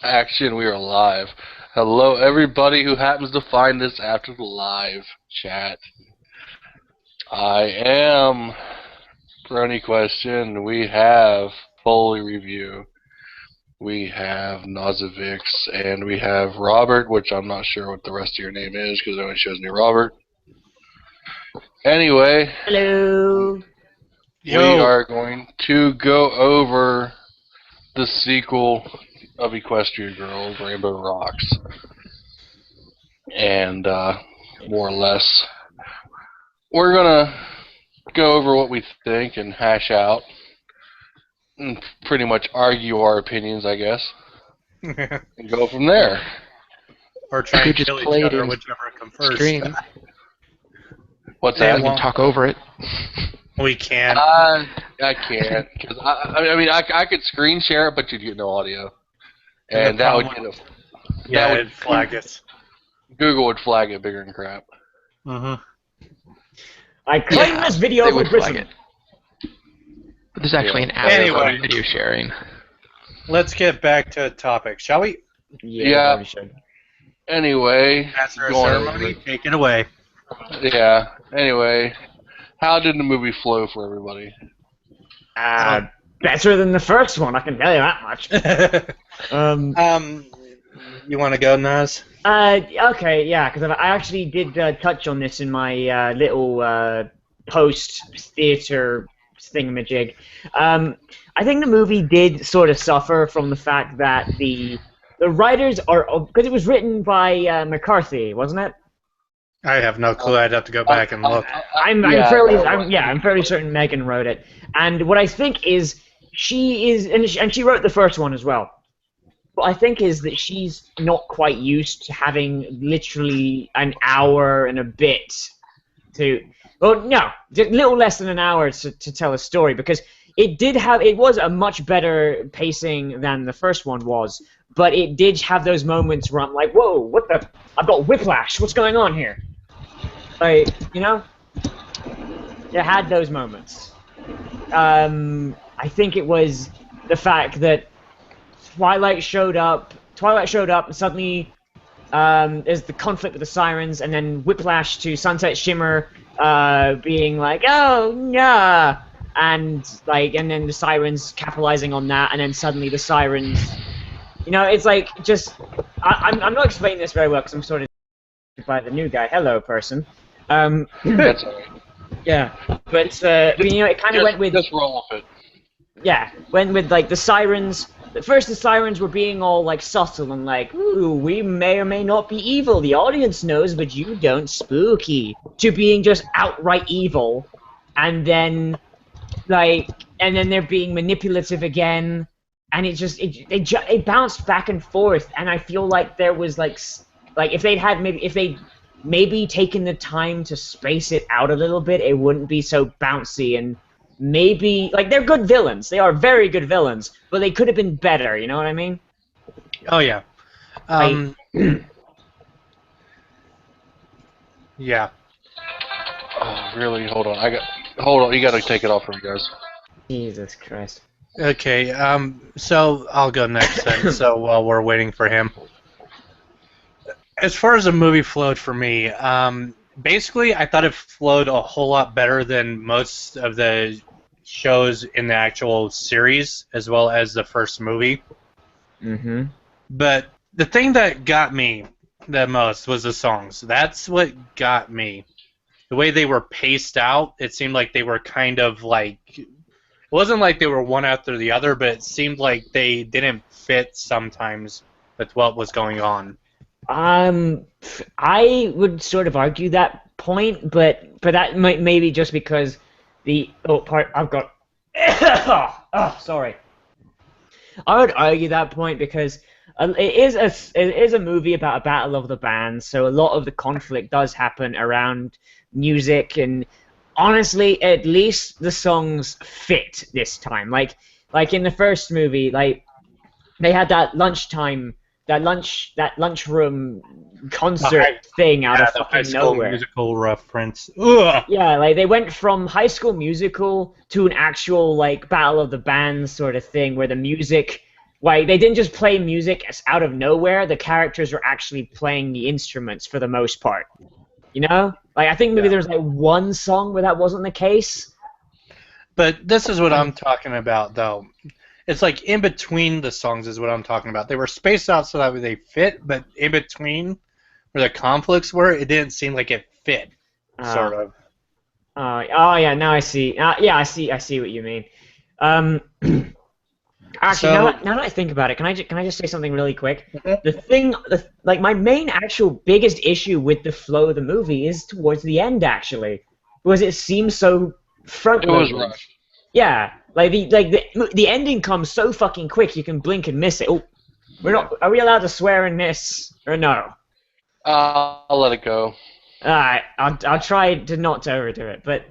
Action, we are live. Hello, everybody who happens to find us after the live chat. I am Brony Question. We have Foley Review. We have Nozavix, and we have Robert, which I'm not sure what the rest of your name is because it only shows me Robert. Anyway, Hello. we are going to go over the sequel of Equestria Girls, Rainbow Rocks. And more or less, we're gonna go over what we think and hash out and pretty much argue our opinions, I guess, and go from there. Or try and just kill play each it other, in whichever comes first. stream. What's Yeah, that? We can talk over it. We can. I can't, because I mean I could screen share it, but you'd get no audio, and that would get it'd flag us. Google would flag it bigger than crap. I claim this video They for would flag prison. it. But there's actually an app Anyway. for video sharing. Let's get back to the topic, shall we? Yeah. we should. Anyway, Master of going ceremony, take it away. Yeah. Anyway, how did the movie flow for everybody? Better than the first one, I can tell you that much. You want to go, Naz? Okay, yeah, because I actually did touch on this in my little post-theater thingamajig. I think the movie did sort of suffer from the fact that the writers are, because it was written by McCarthy, wasn't it? I have no clue. I'd have to go back and look. I'm fairly certain Megan wrote it. And what I think is and she wrote the first one as well. What I think is that she's not quite used to having literally an hour and a bit to, well, no, a little less than an hour to tell a story, because it was a much better pacing than the first one was, but it did have those moments where I'm like, whoa, I've got whiplash, what's going on here? Like, you know? It had those moments. I think it was the fact that Twilight showed up, and suddenly there's the conflict with the sirens, and then whiplash to Sunset Shimmer being like, oh, yeah, and then the sirens capitalizing on that, and then suddenly the sirens, you know, it's like, just, I'm not explaining this very well, because I'm sort of by the new guy. Hello, person. That's alright. Yeah, but you know, it kind of went with... Just roll with it. Yeah, went with, like, the sirens. At first, the sirens were being all, like, subtle and like, ooh, we may or may not be evil. The audience knows, but you don't, spooky. To being just outright evil. And then, like, and then they're being manipulative again. And it just, it bounced back and forth. And I feel like there was, like if they'd maybe taken the time to space it out a little bit, it wouldn't be so bouncy, and maybe, like, they're good villains. They are very good villains, but they could have been better, you know what I mean? Oh, yeah. Yeah. Oh, really? Hold on. You gotta take it off for me, guys. Jesus Christ. Okay, so I'll go next then, so while we're waiting for him. As far as the movie flowed for me, basically I thought it flowed a whole lot better than most of the shows in the actual series, as well as the first movie. Mm-hmm. But the thing that got me the most was the songs. That's what got me. The way they were paced out, it seemed like they were kind of like... It wasn't like they were one after the other, but it seemed like they didn't fit sometimes with what was going on. I would sort of argue that point, but that might maybe just because sorry. I would argue that point because it is a movie about a battle of the bands, so a lot of the conflict does happen around music, and honestly, at least the songs fit this time. Like in the first movie, like they had that lunchroom concert thing out of the High fucking School nowhere. Musical reference. Ugh. Yeah, like they went from High School Musical to an actual like Battle of the Bands sort of thing, where the music Like, they didn't just play music out of nowhere. The characters were actually playing the instruments for the most part. You know? Like, I think maybe there's like one song where that wasn't the case. But this is what I'm talking about, though. It's like in between the songs is what I'm talking about. They were spaced out so that they fit, but in between where the conflicts were, it didn't seem like it fit, sort of. Oh yeah, now I see. Yeah, I see what you mean. Actually, So- now that I think about it, can I just say something really quick? Like my main actual biggest issue with the flow of the movie is towards the end, actually, because it seems so front It was loaded. rushed. Yeah, like the ending comes so fucking quick you can blink and miss it. Oh, are we allowed to swear in this or no? I'll let it go. Alright, I'll try to not to overdo it, but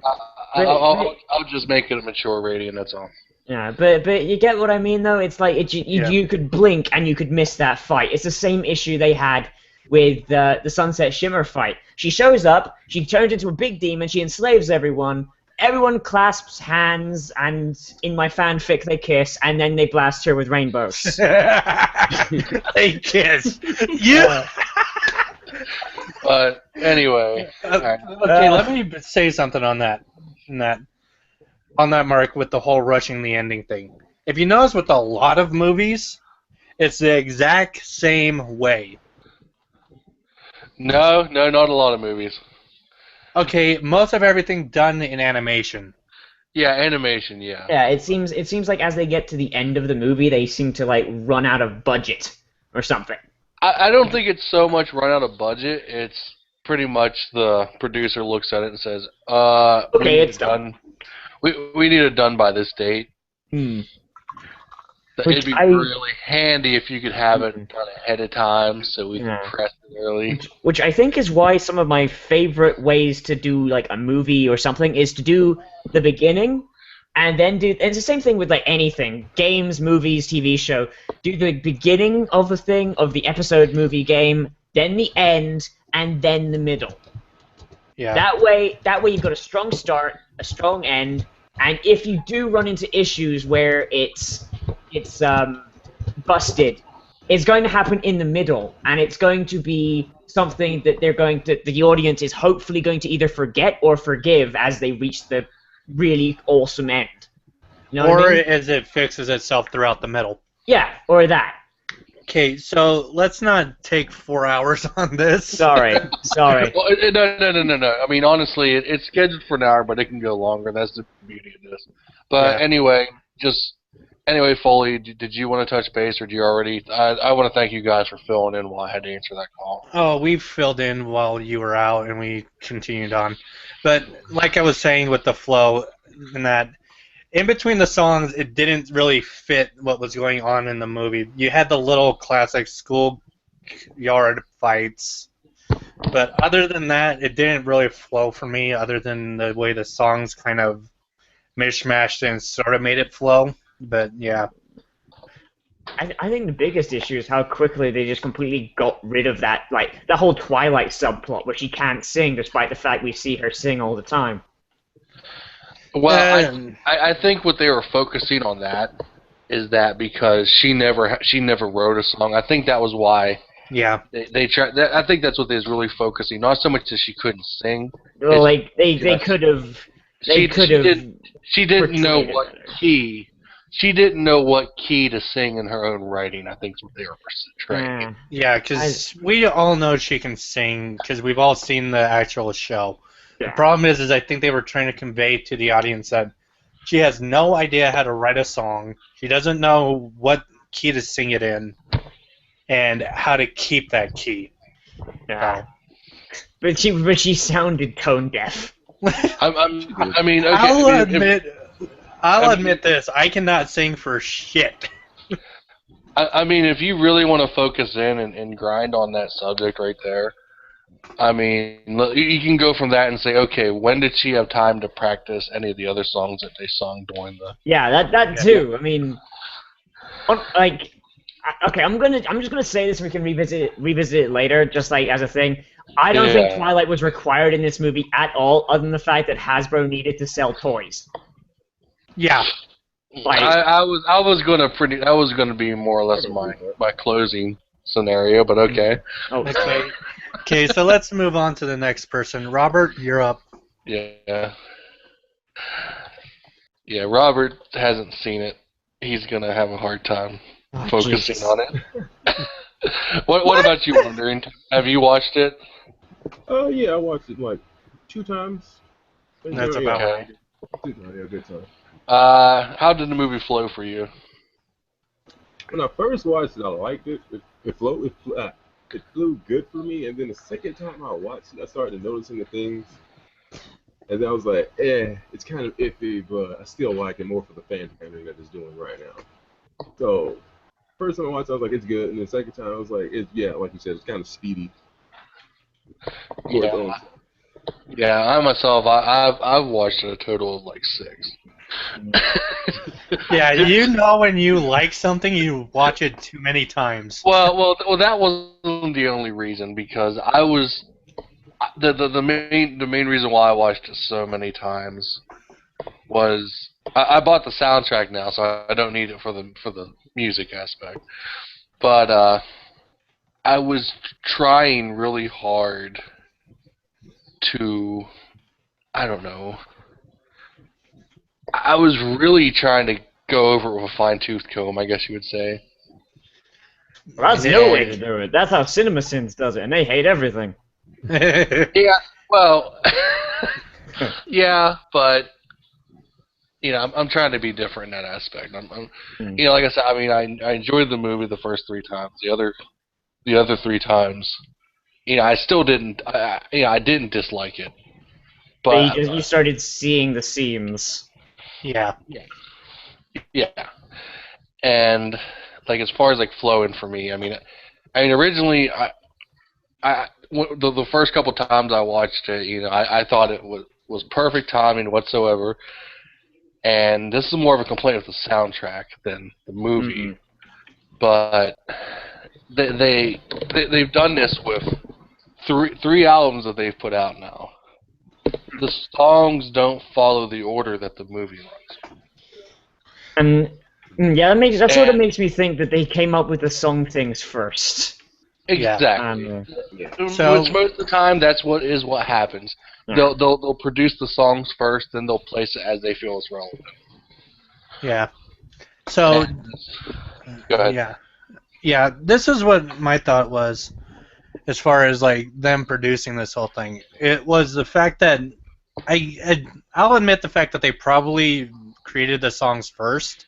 I'll just make it a mature rating, that's all. yeah, but you get what I mean though. It's like you could blink and you could miss that fight. It's the same issue they had with the Sunset Shimmer fight. She shows up, she turns into a big demon, she enslaves everyone. Everyone clasps hands, and in my fanfic they kiss, and then they blast her with rainbows. They kiss. You. But anyway, alright. Okay, let me say something on that. On that, Mark, with the whole rushing the ending thing. If you notice with a lot of movies, it's the exact same way. No, not a lot of movies. Okay, most of everything done in animation. Yeah, animation, yeah. Yeah, it seems like as they get to the end of the movie, they seem to like run out of budget or something. I don't think it's so much run out of budget. It's pretty much the producer looks at it and says, Okay, it's done. We need it done by this date. It'd be really handy if you could have it done ahead of time so we can press it early. Which I think is why some of my favorite ways to do like a movie or something is to do the beginning and then do. And it's the same thing with like anything, games, movies, TV show. Do the beginning of the thing, of the episode, movie, game, then the end, and then the middle. Yeah. That way you've got a strong start, a strong end, and if you do run into issues where it's busted, it's going to happen in the middle, and it's going to be something that the audience is hopefully going to either forget or forgive as they reach the really awesome end. You know what I mean? as it fixes itself throughout the middle. Yeah, or that. Okay, so let's not take 4 hours on this. Sorry. Well, no. I mean, honestly, it's scheduled for an hour, but it can go longer. That's the beauty of this. But anyway, Foley, did you want to touch base, or do you already? I want to thank you guys for filling in while I had to answer that call. Oh, we filled in while you were out, and we continued on. But like I was saying with the flow, and that in between the songs, it didn't really fit what was going on in the movie. You had the little classic schoolyard fights, but other than that, it didn't really flow for me, other than the way the songs kind of mishmashed and sort of made it flow. But yeah. I think the biggest issue is how quickly they just completely got rid of that, like, the whole Twilight subplot where she can't sing despite the fact we see her sing all the time. Well, I think what they were focusing on that is that because she never wrote a song. I think that was why. Yeah. They tried. I think that's what they was really focusing. Not so much that she couldn't sing. Well, like they could have. She didn't know what key. She didn't know what key to sing in her own writing. I think is what they were portraying. Yeah, because we all know she can sing because we've all seen the actual show. Yeah. The problem is I think they were trying to convey to the audience that she has no idea how to write a song. She doesn't know what key to sing it in, and how to keep that key. Yeah. But she sounded tone deaf. I mean, okay, I'll admit this. I cannot sing for shit. I mean, if you really want to focus in and grind on that subject right there, I mean, you can go from that and say, okay, when did she have time to practice any of the other songs that they sung during the? Yeah, that too. I mean, like, okay, I'm just gonna say this, and we can revisit it later, just like as a thing. I don't think Twilight was required in this movie at all, other than the fact that Hasbro needed to sell toys. Yeah. Like, I was gonna be more or less my closing scenario, but okay. oh, Okay. Okay, so let's move on to the next person. Robert, you're up. Yeah. Yeah, Robert hasn't seen it. He's gonna have a hard time oh, focusing Jesus. on it. What about you, Wondering? Have you watched it? Oh yeah, I watched it like 2 times. That's Yeah, about yeah. right. 2 times, yeah, good time. How did the movie flow for you? When I first watched it, I liked it. It flew good for me, and then the second time I watched it, I started noticing the things, and then I was like, it's kind of iffy, but I still like it more for the fan family that it's doing right now. So first time I watched it, I was like, it's good, and the second time I was like, yeah, like you said, it's kind of speedy for its own. Yeah, I myself, I've watched it a total of like 6. Yeah, you know when you like something, you watch it too many times. Well, that wasn't the only reason, because I was the main reason why I watched it so many times was I bought the soundtrack now, so I don't need it for the music aspect. But I was trying really hard to, I don't know. I was really trying to go over it with a fine-tooth comb, I guess you would say. Well, that's no way to do it. That's how CinemaSins does it, and they hate everything. Yeah, well, yeah, but I'm trying to be different in that aspect. Like I said, I mean, I enjoyed the movie the first 3 times. The other 3 times, I still didn't. I didn't dislike it, but You started seeing the seams. Yeah. yeah. And like as far as like flowing for me, I mean originally the first couple times I watched it, I thought it was perfect timing whatsoever. And this is more of a complaint with the soundtrack than the movie. But they've done this with three albums that they've put out now. The songs don't follow the order that the movie runs. And yeah, that sort of makes me think that they came up with the song things first. Exactly. So Which most of the time, that's what happens. Yeah. They'll produce the songs first, then they'll place it as they feel is relevant. Yeah. So Go ahead. yeah. This is what my thought was, as far as like them producing this whole thing. It was the fact that I'll admit the fact that they probably created the songs first.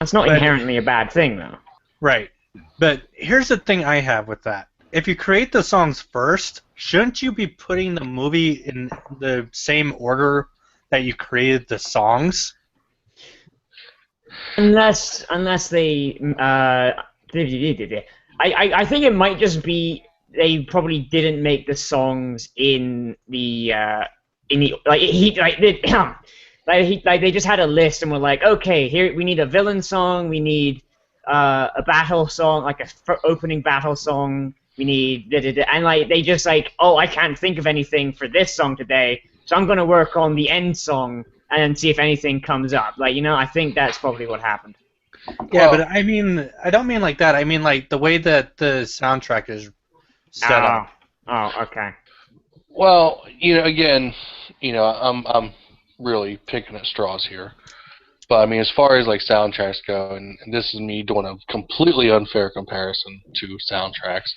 That's not inherently a bad thing, though. Right. But here's the thing I have with that. If you create the songs first, shouldn't you be putting the movie in the same order that you created the songs? Unless they I think it might just be they probably didn't make the songs in the they just had a list and were like, okay, here we need a villain song, we need a battle song, like a opening battle song, we need and like they just like, oh, I can't think of anything for this song today, so I'm gonna work on the end song and then see if anything comes up. Like, I think that's probably what happened. Yeah, but I mean, I don't mean like that. I mean like the way that the soundtrack is set up. Oh, okay. Well, again, I'm really picking at straws here. But I mean, as far as like soundtracks go, and this is me doing a completely unfair comparison to soundtracks,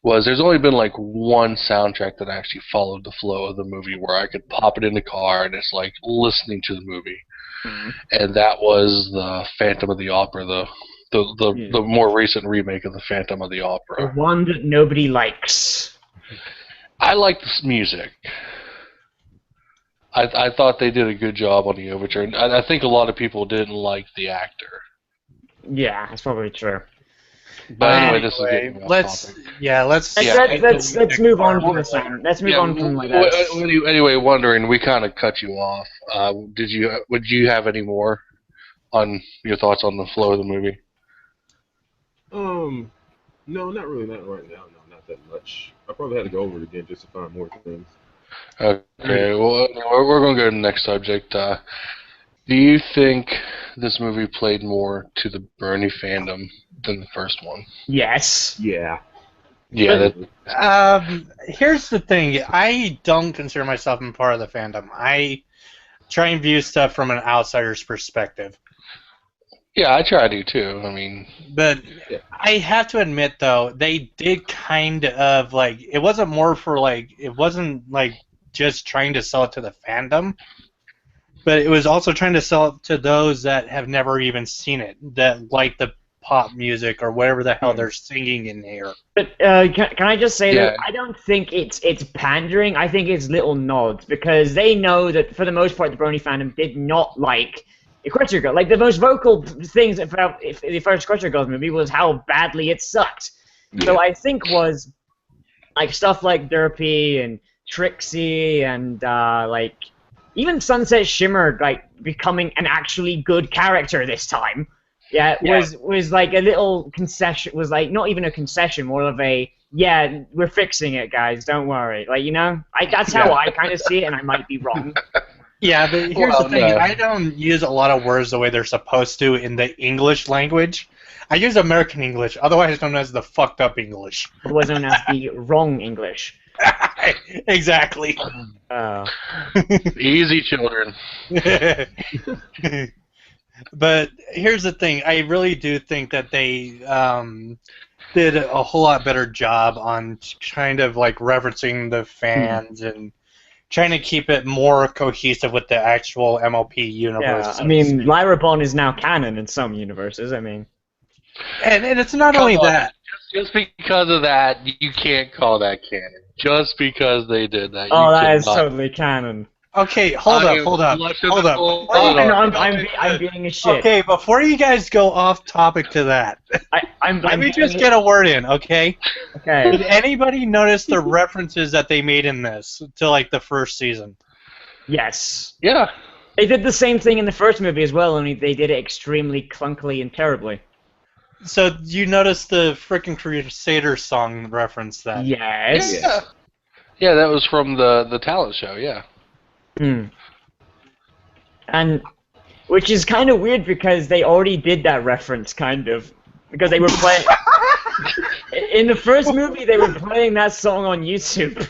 there's only been like one soundtrack that actually followed the flow of the movie where I could pop it in the car and it's like listening to the movie. And that was the Phantom of the Opera, the more recent remake of the Phantom of the Opera. The one that nobody likes. I like this music. I thought they did a good job on the overture. And I think a lot of people didn't like the actor. Yeah, that's probably true. But anyway, this is getting off topic. Let's move on from the sound. Let's move on from like that. Anyway, Wondering, we kind of cut you off. Would you have any more on your thoughts on the flow of the movie? No, not really. Not right now. No, not that much. I probably had to go over it again just to find more things. Okay, well, we're going to go to the next subject. Do you think this movie played more to the Brony fandom than the first one? Yes. Yeah. Yeah, Here's the thing. I don't consider myself a part of the fandom. I try and view stuff from an outsider's perspective. yeah, I try to too. I mean, But Yeah. I have to admit, though, they did kind of, like, it wasn't more for, like, it wasn't, like, just trying to sell it to the fandom, but it was also trying to sell it to those that have never even seen it, that like the pop music or whatever the hell they're singing in here. But can I just say Yeah. that I don't think it's pandering. I think it's little nods because they know that for the most part the Brony fandom did not like Equestria Girl. Like the most vocal things about the first Equestria Girls movie was how badly it sucked. So I think was like stuff like Derpy and Trixie and like even Sunset Shimmer like becoming an actually good character this time. Yeah, was like a little concession. Was like not even a concession, more of a yeah, we're fixing it, guys. Don't worry. Like that's how I kind of see it, and I might be wrong. Yeah, but here's Well, the thing. no. I don't use a lot of words the way they're supposed to in the English language. I use American English, otherwise known as the fucked up English. Otherwise known as the wrong English. Exactly. easy, children. But here's the thing. I really do think that they did a whole lot better job on kind of like referencing the fans and trying to keep it more cohesive with the actual MLP universe. Yeah, I mean, Lyra Bond is now canon in some universes. I mean, and it's not only Come on. that. Just because of that, you can't call that canon. Just because they did that. oh, you that is cannot. totally canon. Okay, hold up. Hold I'm being a shit. Okay, before you guys go off topic to that, let me just get a word in, okay? Okay. Did anybody notice the references that they made in this to like the first season? Yes. Yeah. They did the same thing in the first movie as well, only they did it extremely clunkily and terribly. So you noticed the frickin' Crusader song reference that? Yes. Yeah. Yeah, that was from the talent show. Yeah. And which is kind of weird because they already did that reference, kind of, because they were playing in the first movie. They were playing that song on YouTube.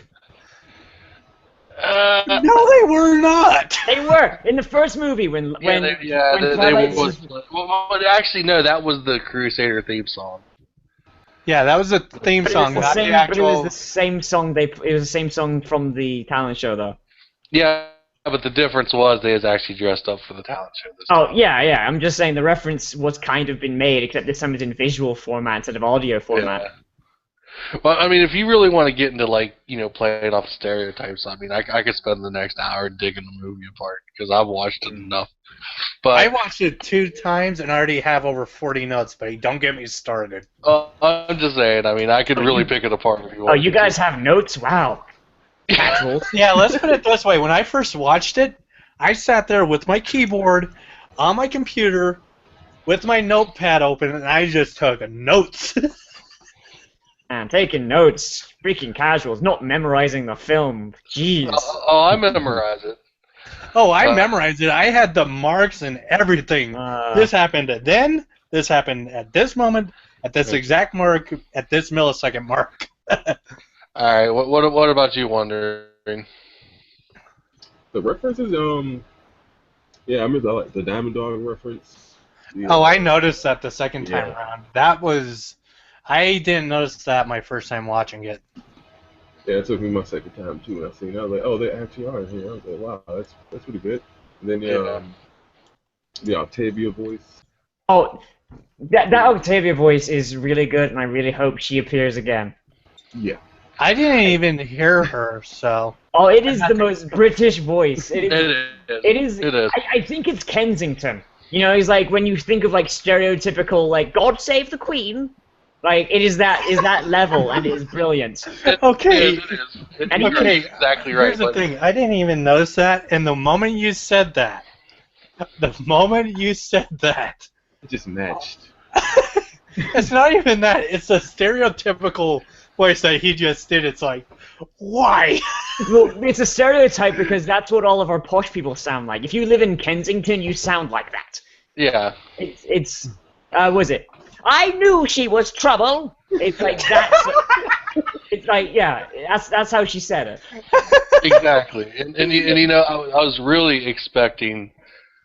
No, they were not. They were in the first movie when Twilight was- well, actually, no, that was the Crusader theme song. Yeah, that was the theme but it song, was the not same, the actual. But it was the same song. It was the same song from the talent show, though. Yeah, but the difference was they was actually dressed up for the talent show this Oh time. yeah. I'm just saying the reference was kind of been made, except this time it's in visual format instead of audio format. Yeah. Well, I mean, if you really want to get into playing off stereotypes, I mean, I could spend the next hour digging the movie apart because I've watched it enough. But I watched it 2 times and I already have over 40 notes, but don't get me started. I'm just saying. I mean, I could really pick it apart if you want. Oh, you guys have notes? Wow. Casuals. Yeah, let's put it this way. When I first watched it, I sat there with my keyboard on my computer with my notepad open, and I just took notes. Man, taking notes. Freaking casuals. Not memorizing the film. Jeez. I memorize it. Oh, I memorized it. I had the marks and everything. This happened then. This happened at this moment. At this exact mark. At this millisecond mark. All right. What about you, Wondering? The references, yeah, I remember the Diamond Dog reference. Yeah. Oh, I noticed that the second time Yeah. around. That was... I didn't notice that my first time watching it. Yeah, it took me my second time too. When I seen it, I was like, oh, they actually are here. I was like, wow, that's pretty good. And then the Octavia voice. Oh, that Octavia voice is really good, and I really hope she appears again. Yeah. I didn't even hear her, so... Oh, it is the most British voice. It is. It is. I think it's Kensington. You know, he's like when you think of like stereotypical like God save the Queen. Like it is that level, and it is brilliant. Okay. It is. And You're exactly right. Here's the thing. I didn't even notice that, and the moment you said that, it It just matched. it's not even that. It's a stereotypical voice that he just did. It's like, why? Well, it's a stereotype because that's what all of our posh people sound like. If you live in Kensington, you sound like that. Yeah. Was it? I knew she was trouble. It's like that's. It's like that's how she said it. Exactly. And you know, I was really expecting,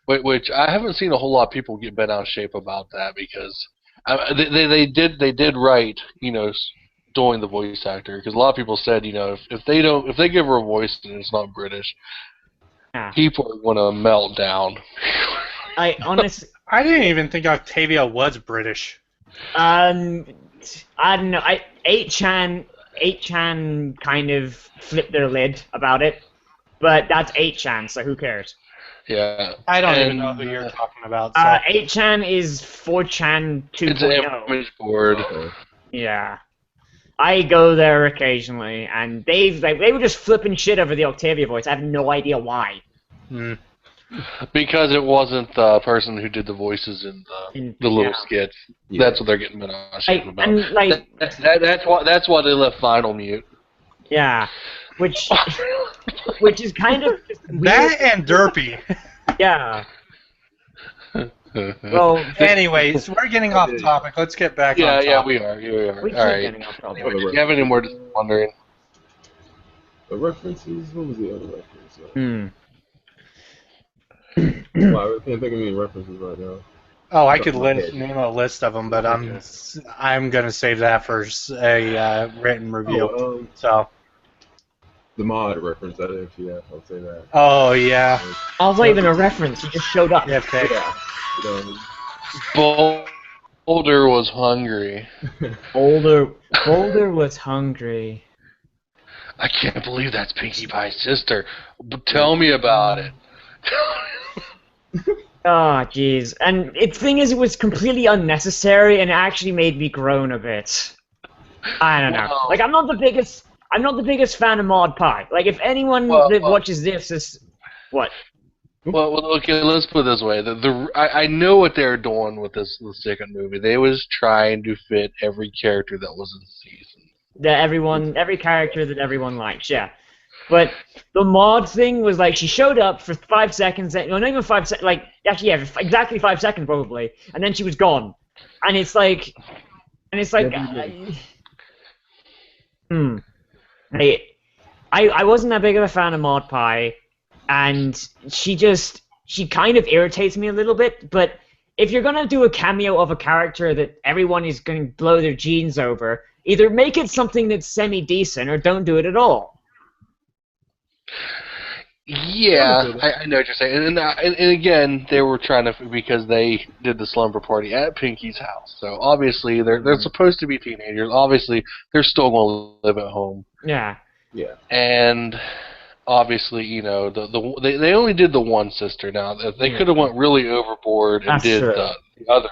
which I haven't seen a whole lot of people get bent out of shape about that because they did right, you know, doing the voice actor because a lot of people said, you know, if they give her a voice and it's not British, people are gonna melt down. I honestly. I didn't even think Octavia was British. I don't know. 8chan kind of flipped their lid about it, but that's 8chan, so who cares? Yeah. I don't even know who you're talking about. So. 8chan is 4chan 2.0. It's an image board. Yeah. I go there occasionally, and they were just flipping shit over the Octavia voice. I have no idea why. Because it wasn't the person who did the voices in the little skits. Yeah. That's what they're getting bent out of shape about. And, like, that's why they left Final mute. Yeah, which is kind of weird. That and Derpy. Yeah. Well, anyways, we're getting off topic. Let's get back on topic. Yeah, we are. We All right. getting off topic. Do you have any more just wondering? The references? What was the other reference? Well, I can't think of any references right now. Oh, I could name a list of them, but I'm gonna save that for a written review. So the mod reference, I'll say that. Oh yeah. I was not even a reference. He just showed up. Yeah. Okay. Boulder was hungry. Boulder was hungry. I can't believe that's Pinkie Pie's sister. But tell me about it. Oh, jeez. And the thing is, it was completely unnecessary, and it actually made me groan a bit. I don't know. Like, I'm not the biggest fan of Maud Pie. Like, if anyone that watches this is what? Well, okay. Let's put it this way: I know what they're doing with the second movie. They was trying to fit every character that was in the season. Every character that everyone likes, yeah. But the Maud thing was like she showed up for 5 seconds. No, not even 5 seconds. Like actually, yeah, exactly 5 seconds probably, and then she was gone. And it's like, I wasn't that big of a fan of Maud Pie, and she kind of irritates me a little bit. But if you're gonna do a cameo of a character that everyone is gonna blow their jeans over, either make it something that's semi-decent or don't do it at all. Yeah, I know what you're saying, and again, they were trying to because they did the slumber party at Pinkie's house. So obviously, they're supposed to be teenagers. Obviously, they're still going to live at home. Yeah. Yeah. And obviously, you know, they only did the one sister. Now they could have went really overboard and did the others,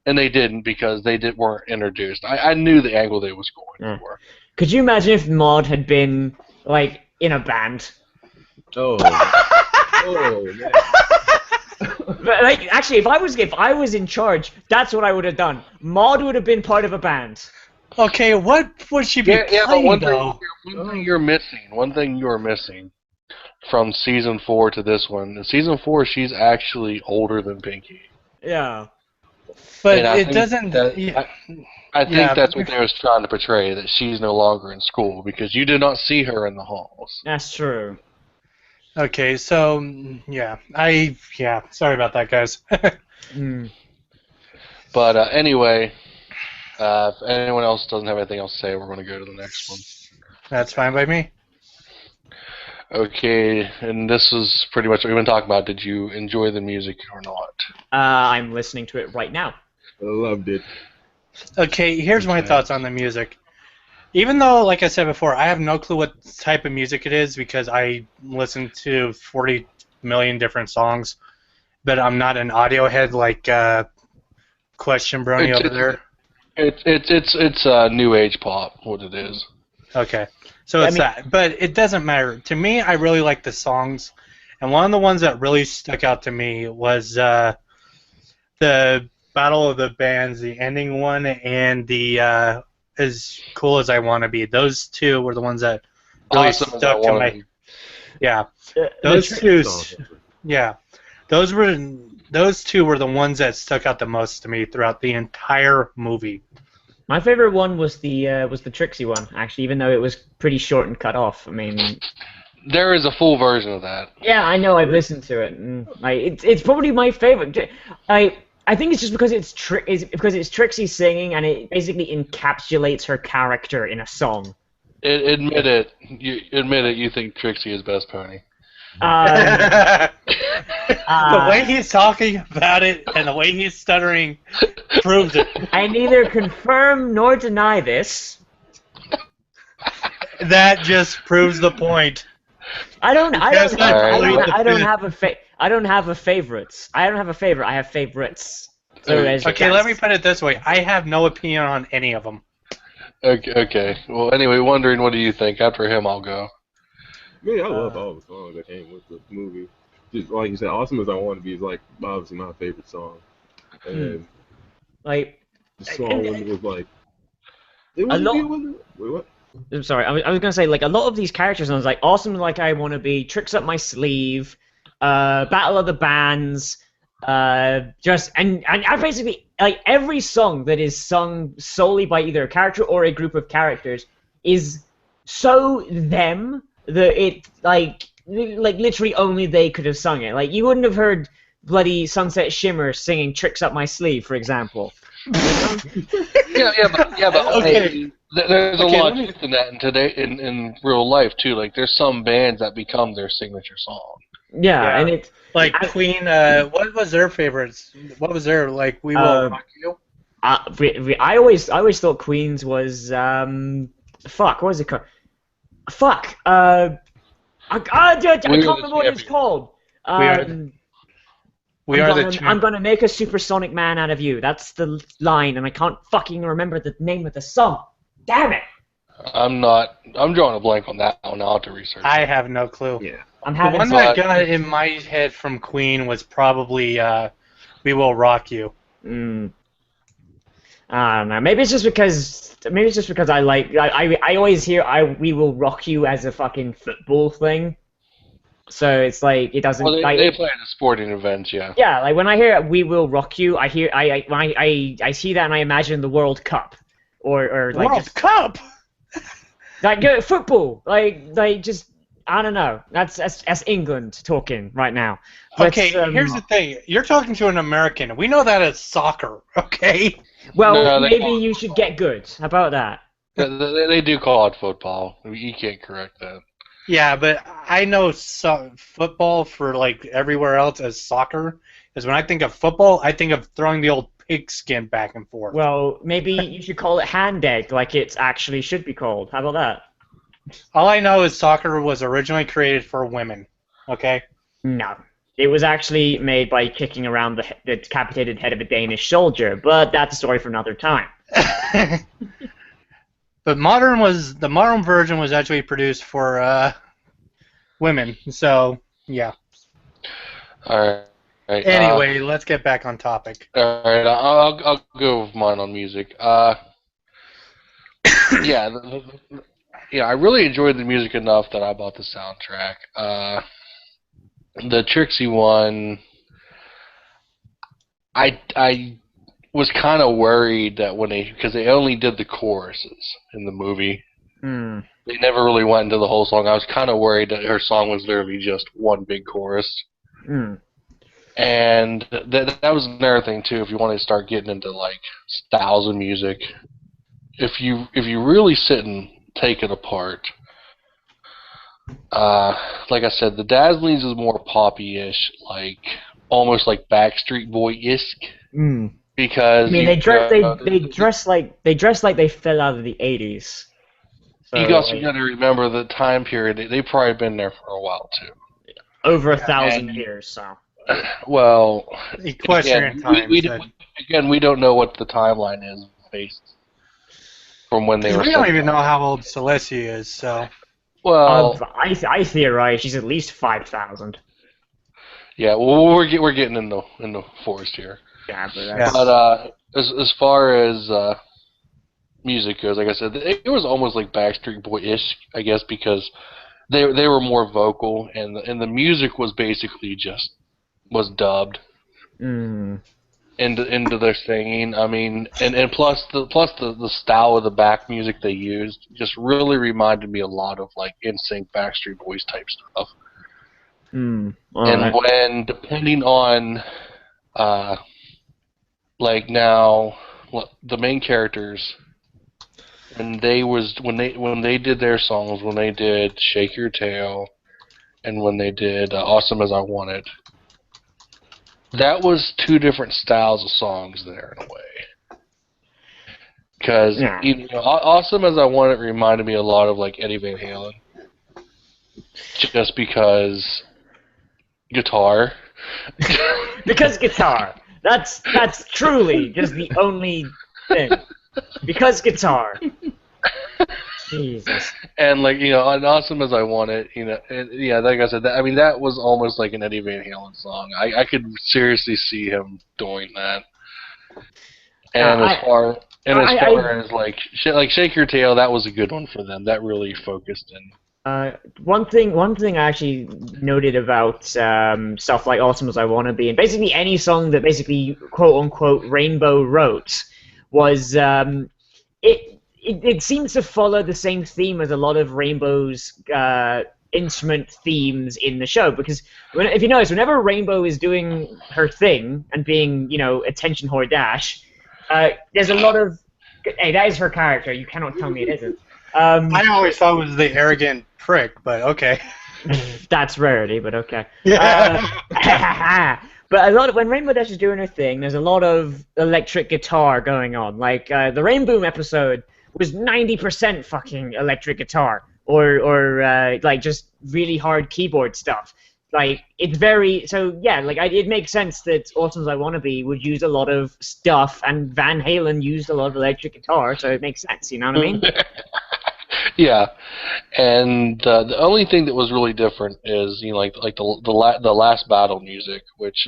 and they didn't because they weren't introduced. I knew the angle they was going for. Could you imagine if Maud had been like in a band? Oh, man. But like, actually, if I was in charge, that's what I would have done. Maud would have been part of a band. Okay, what would she be playing, though? One thing you're missing from season 4 to this one. In season 4, she's actually older than Pinkie. Yeah. But it doesn't. I think that's what they was trying to portray, that she's no longer in school because you did not see her in the halls. That's true. Okay, so sorry about that, guys. But anyway, if anyone else doesn't have anything else to say, we're going to go to the next one. That's fine by me. Okay, and this is pretty much what we've been talking about. Did you enjoy the music or not? I'm listening to it right now. I loved it. Okay, here's my thoughts on the music. Even though, like I said before, I have no clue what type of music it is because I listen to 40 million different songs, but I'm not an audio head like Question Brony over there. It's new age pop, what it is. Okay, so it's that, but it doesn't matter to me. I really like the songs, and one of the ones that really stuck out to me was the Battle of the Bands, the ending one, and the As Cool as I Want to Be. Those two were the ones that really Awesome as I stuck to wanna my. be. Yeah, The those trick- two. Song. Yeah, those two were the ones that stuck out the most to me throughout the entire movie. My favorite one was the Trixie one, actually, even though it was pretty short and cut off. I mean, There is a full version of that. yeah, I know, I've listened to it, and like it's probably my favorite. I think it's just because because it's Trixie singing, and it basically encapsulates her character in a song. Admit it. You think Trixie is best pony. The way he's talking about it and the way he's stuttering proves it. I neither confirm nor deny this. That just proves the point. I don't have a favorites. I don't have a favorite. I have favorites. So Okay, let me put it this way. I have no opinion on any of them. Okay. Well, anyway, wondering what do you think? After him, I'll go. Man, I love all the songs that came with the movie. Just like you said, "Awesome as I Want to Be" is like obviously my favorite song, and like the song was like it A wasn't. lot- It wasn't. Wait, what? I'm sorry, I was gonna say like a lot of these characters, and I was like awesome, like I want to be, tricks up my sleeve, battle of the bands, just and I basically like every song that is sung solely by either a character or a group of characters is so them that it like literally only they could have sung it. Like you wouldn't have heard bloody Sunset Shimmer singing "Tricks Up My Sleeve," for example. Yeah, but Okay. hey, there's a Okay, lot let me- of truth in that in real life too. Like there's some bands that become their signature song. Yeah, and it. Like Queen, what was their favorites? What was their like? We will rock you. I always thought Queens was fuck. What was it called? Fuck. I can't remember what it's called. We are the I'm gonna make a supersonic man out of you. That's the line, and I can't fucking remember the name of the song. Damn it! I'm drawing a blank on that one. I'll have to research. I have no clue. Yeah. I'm The having one some. that got in my head from Queen was probably "We Will Rock You." I don't know. Maybe it's just because I like I always hear "We Will Rock You" as a fucking football thing. So it's like it doesn't. Well, they play at the sporting events, yeah. Yeah, like when I hear "We Will Rock You," I see that and I imagine the World Cup or like World Cup. like football, like just I don't know. That's England talking right now. But, Okay, here's the thing. You're talking to an American. We know that as soccer, okay? Well, No, they maybe call it you should get good. How about that? They do call it football. You can't correct that. Yeah, but I know football for like everywhere else as soccer. Because when I think of football, I think of throwing the old pigskin back and forth. Well, maybe you should call it hand egg, like it actually should be called. How about that? All I know is soccer was originally created for women. Okay. No. It was actually made by kicking around the decapitated head of a Danish soldier, but that's a story for another time. But the modern version was actually produced for women. So yeah. All right. Anyway, let's get back on topic. All right. I'll go with mine on music. Yeah. I really enjoyed the music enough that I bought the soundtrack. The Trixie one, I was kind of worried that because they only did the choruses in the movie. They never really went into the whole song. I was kind of worried that her song was literally just one big chorus. And that was another thing too. If you want to start getting into like styles of music, if you really sit and take it apart. Like I said, the Dazzlings is more poppy-ish, like almost like Backstreet Boy-esque. Because I mean, they dress like they fell out of the '80s. So, you also got to remember the time period. They've probably been there for a while too. Over 1,000 years. So. Well, Equestrian times. we don't know what the timeline is based from when they were. We don't even know how old Celestia is, so. Well, I theorize she's at least 5,000. Yeah, well, we're getting in the forest here. Yeah, but But as far as music goes, like I said, it was almost like Backstreet Boy-ish, I guess, because they were more vocal, and the music was basically was dubbed Mm. into their singing. I mean, and plus the style of the back music they used just really reminded me a lot of like NSYNC, Backstreet Boys type stuff. Mm. And when depending on like now the main characters when they did their songs, when they did Shake Your Tail and when they did Awesome as I Want It, that was two different styles of songs there in a way. Because Awesome as I Want It reminded me a lot of like Eddie Van Halen, just because guitar. Because guitar. That's truly just the only thing. Because guitar. Jesus. And like and Awesome as I Want It, and yeah, like I said, that was almost like an Eddie Van Halen song. I could seriously see him doing that. And as far as like Shake Your Tail, that was a good one for them. That really focused in. One thing I actually noted about stuff like Awesome as I Wanna Be, and basically any song that basically quote unquote Rainbow wrote, was it seems to follow the same theme as a lot of Rainbow's instrument themes in the show, because if you notice, whenever Rainbow is doing her thing and being attention whore dash, there's a lot of that is her character. You cannot tell me it isn't. I always thought it was the arrogant prick, but okay. That's rarity, but okay. Yeah. But a lot of when Rainbow Dash is doing her thing, there's a lot of electric guitar going on. Like the Rain Boom episode was 90% fucking electric guitar, or like just really hard keyboard stuff. Like it's very it makes sense that Awesome as I Wanna Be would use a lot of stuff, and Van Halen used a lot of electric guitar, so it makes sense. You know what I mean? Yeah, and the only thing that was really different is the last battle music, which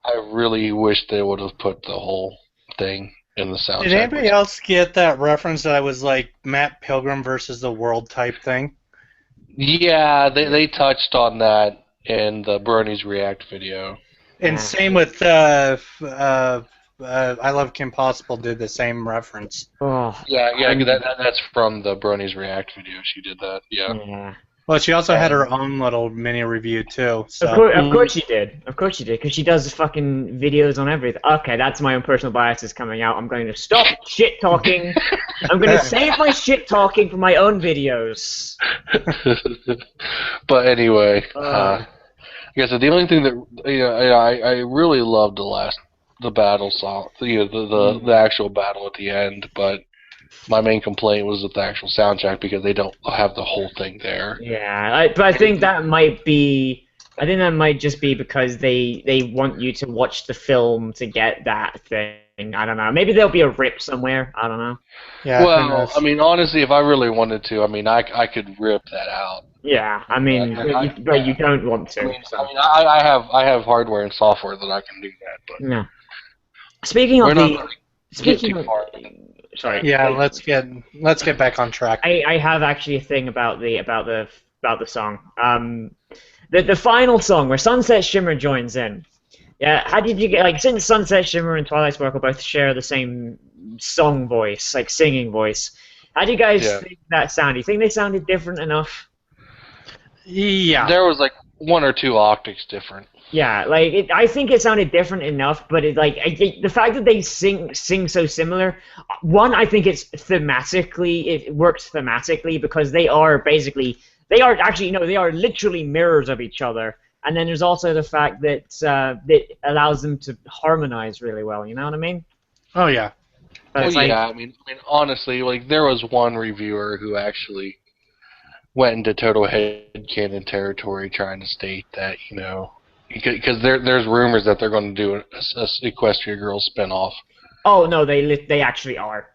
I really wish they would have put the whole thing in the soundtrack. Did anybody else get that reference that I was like Matt Pilgrim versus the World type thing? Yeah, they touched on that in the Bronies React video. And same with I Love Kim Possible did the same reference. Oh, yeah, that's from the Bronies React video. She did that. Yeah. Well, she also had her own little mini review too. So. Of course she did. Of course she did, because she does fucking videos on everything. Okay, that's my own personal biases coming out. I'm going to stop shit talking. I'm going to save my shit talking for my own videos. But anyway, I guess the only thing that I really loved the battle song, the actual battle at the end, but my main complaint was with the actual soundtrack because they don't have the whole thing there. Yeah, but I think that might just be because they want you to watch the film to get that thing. I don't know. Maybe there'll be a rip somewhere. I don't know. Yeah. Well, I mean, honestly, if I really wanted to, I mean, I could rip that out. Yeah, I mean, but you don't want to. I have hardware and software that I can do that. But yeah. Speaking of sorry. Yeah, let's get back on track. I have actually a thing about the song. The final song where Sunset Shimmer joins in. Yeah, how did you get since Sunset Shimmer and Twilight Sparkle both share the same song voice, like singing voice? How do you guys think that sounded? Do you think they sounded different enough? Yeah. There was like one or two octaves different. Yeah, I think it sounded different enough, but the fact that they sing so similar, one, I think it works thematically because they are literally mirrors of each other, and then there's also the fact that it allows them to harmonize really well. You know what I mean? Oh yeah. I mean, honestly, there was one reviewer who actually went into total headcanon territory trying to state that because there's rumors that they're going to do a Equestria Girls spinoff. Oh no, they actually are.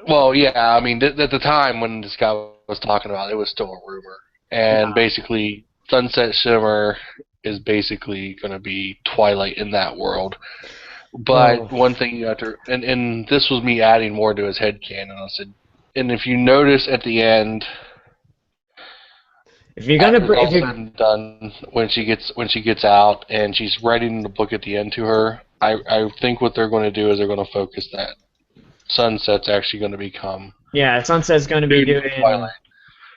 Well, yeah, I mean, at the time when this guy was talking about it, was still a rumor, and basically Sunset Shimmer is basically going to be Twilight in that world. But one thing you have to, and this was me adding more to his headcanon. I said, and if you notice at the end, if you're gonna, after all said and done, when she gets out and she's writing the book at the end to her, I think what they're going to do is they're going to focus that Sunset's actually going to become. Yeah, Sunset's going to be doing. Twilight.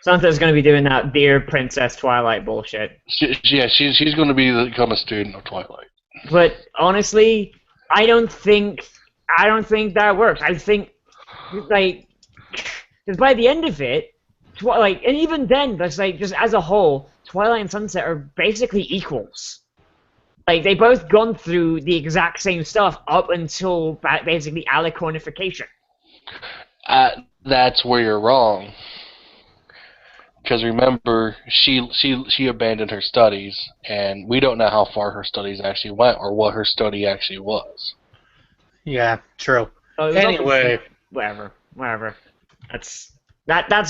Sunset's going to be doing that dear Princess Twilight bullshit. She's going to become a student of Twilight. But honestly, I don't think that works. I think because by the end of it, and even then, that's just as a whole, Twilight and Sunset are basically equals. They both gone through the exact same stuff up until basically alicornification. That's where you're wrong. Because remember, she abandoned her studies, and we don't know how far her studies actually went or what her study actually was. Yeah, true. Anyway, whatever. That's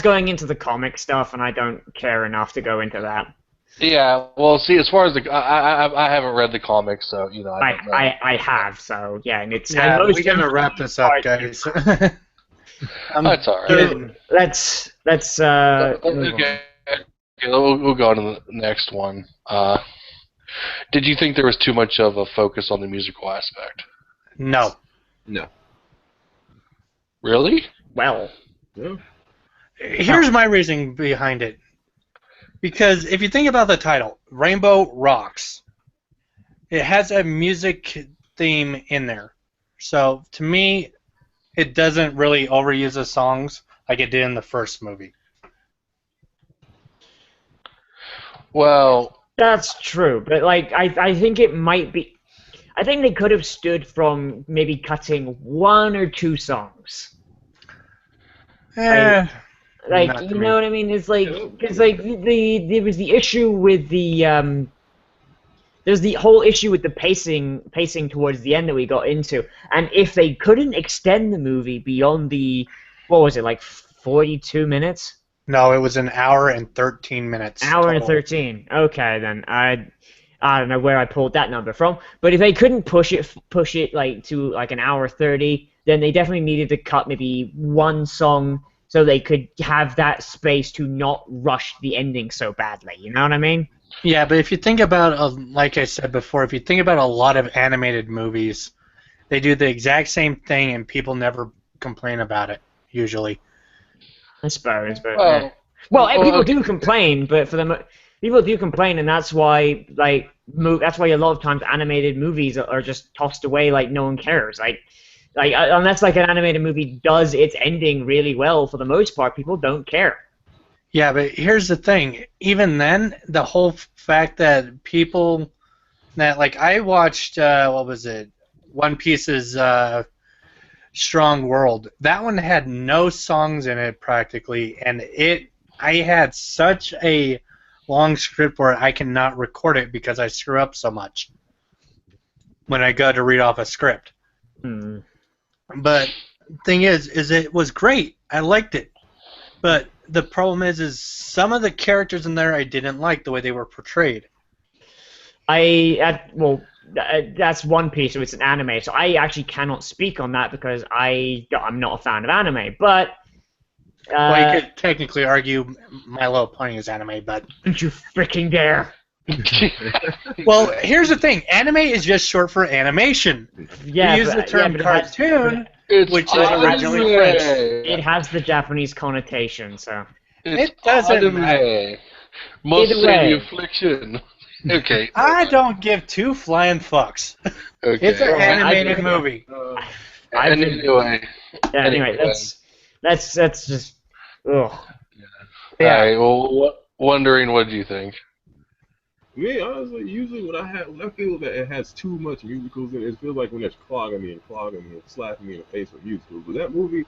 going into the comic stuff, and I don't care enough to go into that. Yeah, well, see, as far as I haven't read the comics, so I don't know. I have, so yeah, and it's we're gonna wrap this up, guys. That's all right. Let's okay. We'll go on to the next one. Did you think there was too much of a focus on the musical aspect? No. Really? Well, Yeah. Here's my reasoning behind it. Because if you think about the title, Rainbow Rocks, it has a music theme in there. So to me, it doesn't really overuse the songs like it did in the first movie. Well, that's true, but I think it might be. I think they could have stood from maybe cutting one or two songs. Eh, you know what I mean? It's because there was the issue with the there's the whole issue with the pacing towards the end that we got into, and if they couldn't extend the movie beyond what was it, 42 minutes? No, it was an hour and 13 minutes. Hour and 13. Okay, then I don't know where I pulled that number from, but if they couldn't push it to an hour 30, then they definitely needed to cut maybe one song so they could have that space to not rush the ending so badly. You know what I mean? Yeah, but if you think about, like I said before, if you think about a lot of animated movies, they do the exact same thing and people never complain about it, usually. I suppose, but people do complain, but people do complain, and that's why that's why a lot of times animated movies are just tossed away like no one cares. Unless an animated movie does its ending really well, for the most part, people don't care. Yeah, but here's the thing. Even then, the whole fact that people that I watched what was it? One Piece's Strong World. That one had no songs in it practically, and I had such a long script where I cannot record it because I screw up so much when I go to read off a script. Hmm. But thing is it was great. I liked it. But the problem is some of the characters in there I didn't like the way they were portrayed. That's One Piece, so it's an anime, so I actually cannot speak on that because I'm not a fan of anime, but... well, you could technically argue My Little Pony is anime, but... Don't you freaking dare! Well, here's the thing. Anime is just short for animation. Yeah, we use the term cartoon, which is anime. originally French. It has the Japanese connotation, so... It doesn't matter. Must Either say way. the affliction. Okay. I don't give two flying fucks. Okay. It's an Well, animated movie. Anyway. Anyway, that's just... Ugh. Yeah. Alright, well, wondering what do you think? Me, honestly, usually when I feel that it has too much musicals in it, it feels like when it's clogging me and slapping me in the face with musicals. But that movie,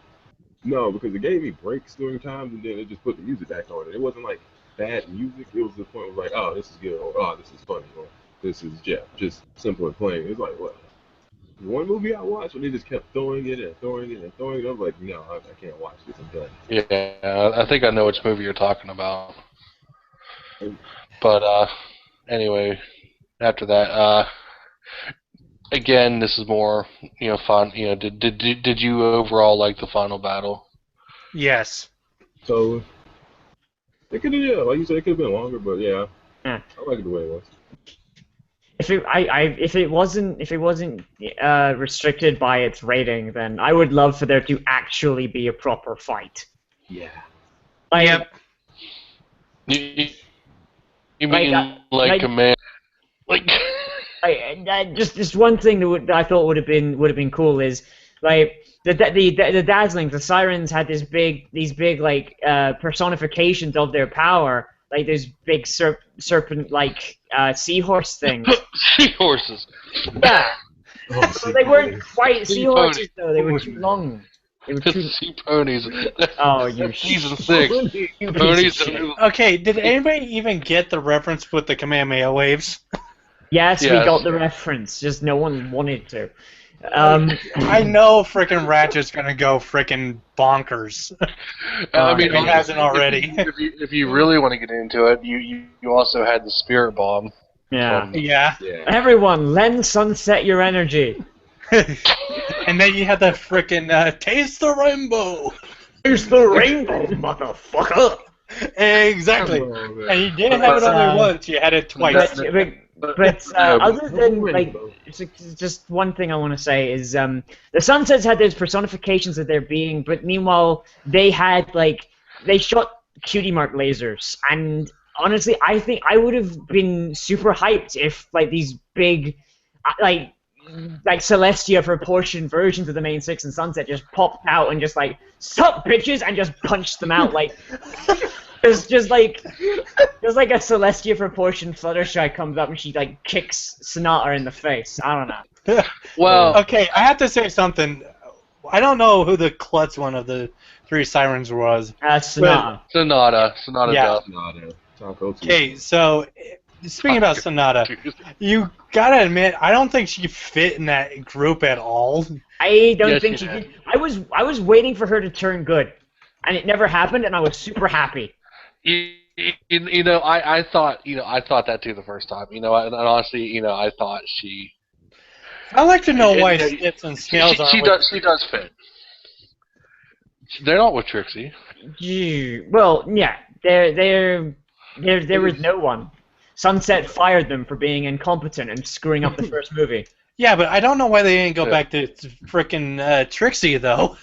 no, because it gave me breaks during times and then it just put the music back on it. It wasn't like bad music. It was the point where oh, this is good, or oh, this is funny, or this is just simple and plain. It's like, what? One movie I watched where they just kept throwing it and throwing it and throwing it. I was like, no, I can't watch this. I'm done. Yeah, I think I know which movie you're talking about. But, anyway, after that, again, this is more, fun. Did you overall like the final battle? Yes. So it could have, yeah, like you said, it could have been longer, but yeah, Yeah. I like it the way it was. If it wasn't restricted by its rating, then I would love for there to actually be a proper fight. Yeah. Like, Yep. You mean like command? Like. Just one thing that I thought would have been cool is like the dazzlings, the sirens had these big like personifications of their power, like those big serpent like seahorse things. Seahorses. Yeah, Oh, they weren't quite Sea seahorses though. They were too long. They were too. Sea ponies. Oh, you Season shit. 6. You Ponies. piece of shit. Okay, did anybody even get the reference with the Kamehameha waves? Yes, we Yes. got the reference. Just no one wanted to. I know frickin' Ratchet's gonna go frickin' bonkers. I mean, If he hasn't already. If you really want to get into it, you also had the spirit bomb. Yeah. Yeah. Yeah. Everyone, lend Sunset your energy. And then you had the frickin' taste the rainbow. Here's the rainbow, motherfucker. Exactly. Oh, man. And you didn't have it only once, you had it twice. But other than like, just one thing I want to say is the Sunsets had those personifications of their being, but meanwhile they had like they shot cutie mark lasers, and honestly, I think I would have been super hyped if like these big like Celestia proportion versions of the main six and Sunset just popped out and just like sup bitches and just punched them out like. Just like a Celestia proportion Fluttershy comes up and she like kicks Sonata in the face. I don't know. Well, Okay, I have to say something. I don't know who the klutz one of the three sirens was. Sonata. Sonata Yeah. does. Sonata. Taco Tuesday. Okay, so speaking about Sonata, you gotta admit, I don't think she fit in that group at all. I don't Yes, think she she did. did. I was waiting for her to turn good, and it never happened, and I was super happy. I thought that too the first time. And honestly, I thought she. I'd like to know why It- Snits and Snails aren't She with- does fit. They're not with Trixie. Well, yeah, there was no one. Sunset fired them for being incompetent and screwing up the first movie. Yeah, but I don't know why they didn't go Yeah. back to frickin' Trixie, though.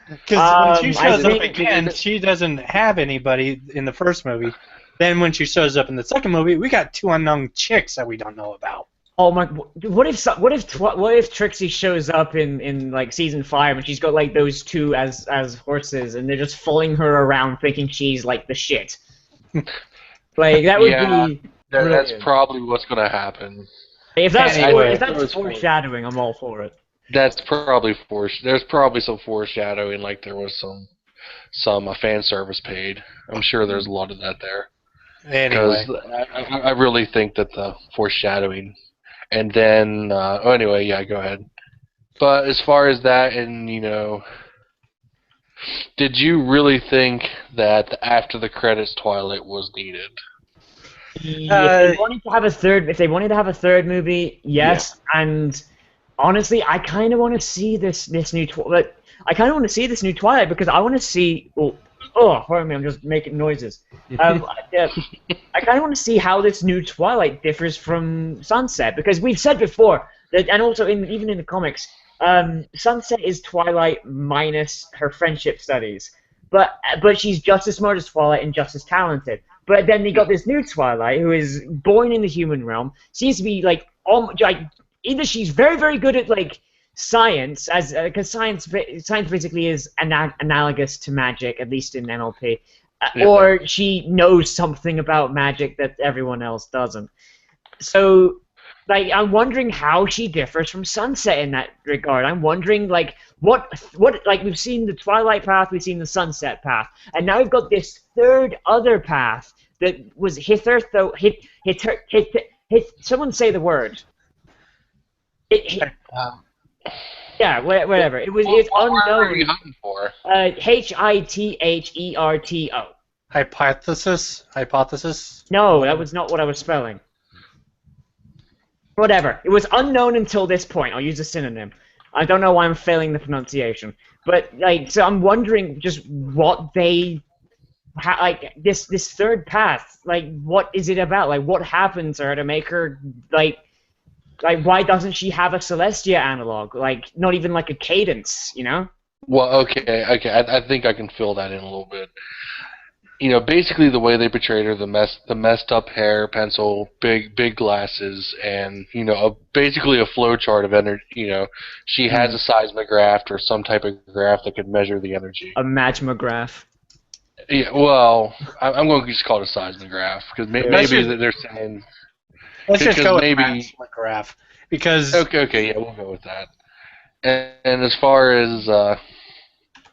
Because when she I shows up think- again, she doesn't have anybody in the first movie. Then when she shows up in the second movie, we got two unknown chicks that we don't know about. Oh my! What if Trixie shows up in like season 5 and she's got like those two as horses and they're just following her around thinking she's like the shit. Like that would Yeah. be. That's Brilliant. probably what's going to happen. If that's Anyway. if that's foreshadowing, I'm all for it. That's probably there's probably some foreshadowing, like there was some fan service paid. I'm sure there's a lot of that there. Anyway. Because I really think that the foreshadowing, and then anyway, yeah, go ahead. But as far as that, and did you really think that the after the credits Twilight was needed? If they wanted to have a third movie, yes. And honestly, I kind of want to see this new Twilight. I kind of want to see this new Twilight because I want to see. Pardon me, I'm just making noises. I kind of want to see how this new Twilight differs from Sunset because we've said before that, and also even in the comics, Sunset is Twilight minus her friendship studies, but she's just as smart as Twilight and just as talented. But then they got this new Twilight who is born in the human realm, seems to be like either she's very very good at like science, as because science basically is analogous to magic, at least in MLP, or she knows something about magic that everyone else doesn't. So, like, I'm wondering how she differs from Sunset in that regard. I'm wondering, like, what like we've seen the Twilight path, we've seen the Sunset path, and now we've got this third other path that was someone say the word. Yeah, whatever. It's What word are unknown. you hunting for? Hitherto. Hypothesis? No, that was not what I was spelling. whatever. It was unknown until this point. I'll use a synonym. I don't know why I'm failing the pronunciation. But, like, so I'm wondering just what they... like, this third path, like, what is it about? Like, what happened to her to make her, like, why doesn't she have a Celestia analog? Like, not even, like, a cadence, you know? Well, okay. I think I can fill that in a little bit. You know, basically the way they portrayed her, the messed up hair, pencil, big glasses, and basically a flowchart of energy. You know, she has a seismograph or some type of graph that could measure the energy. A magmograph. Yeah, well, I'm going to just call it a seismograph because maybe they're saying. Let's just go with maybe graph because. Okay, yeah, we'll go with that. And as far as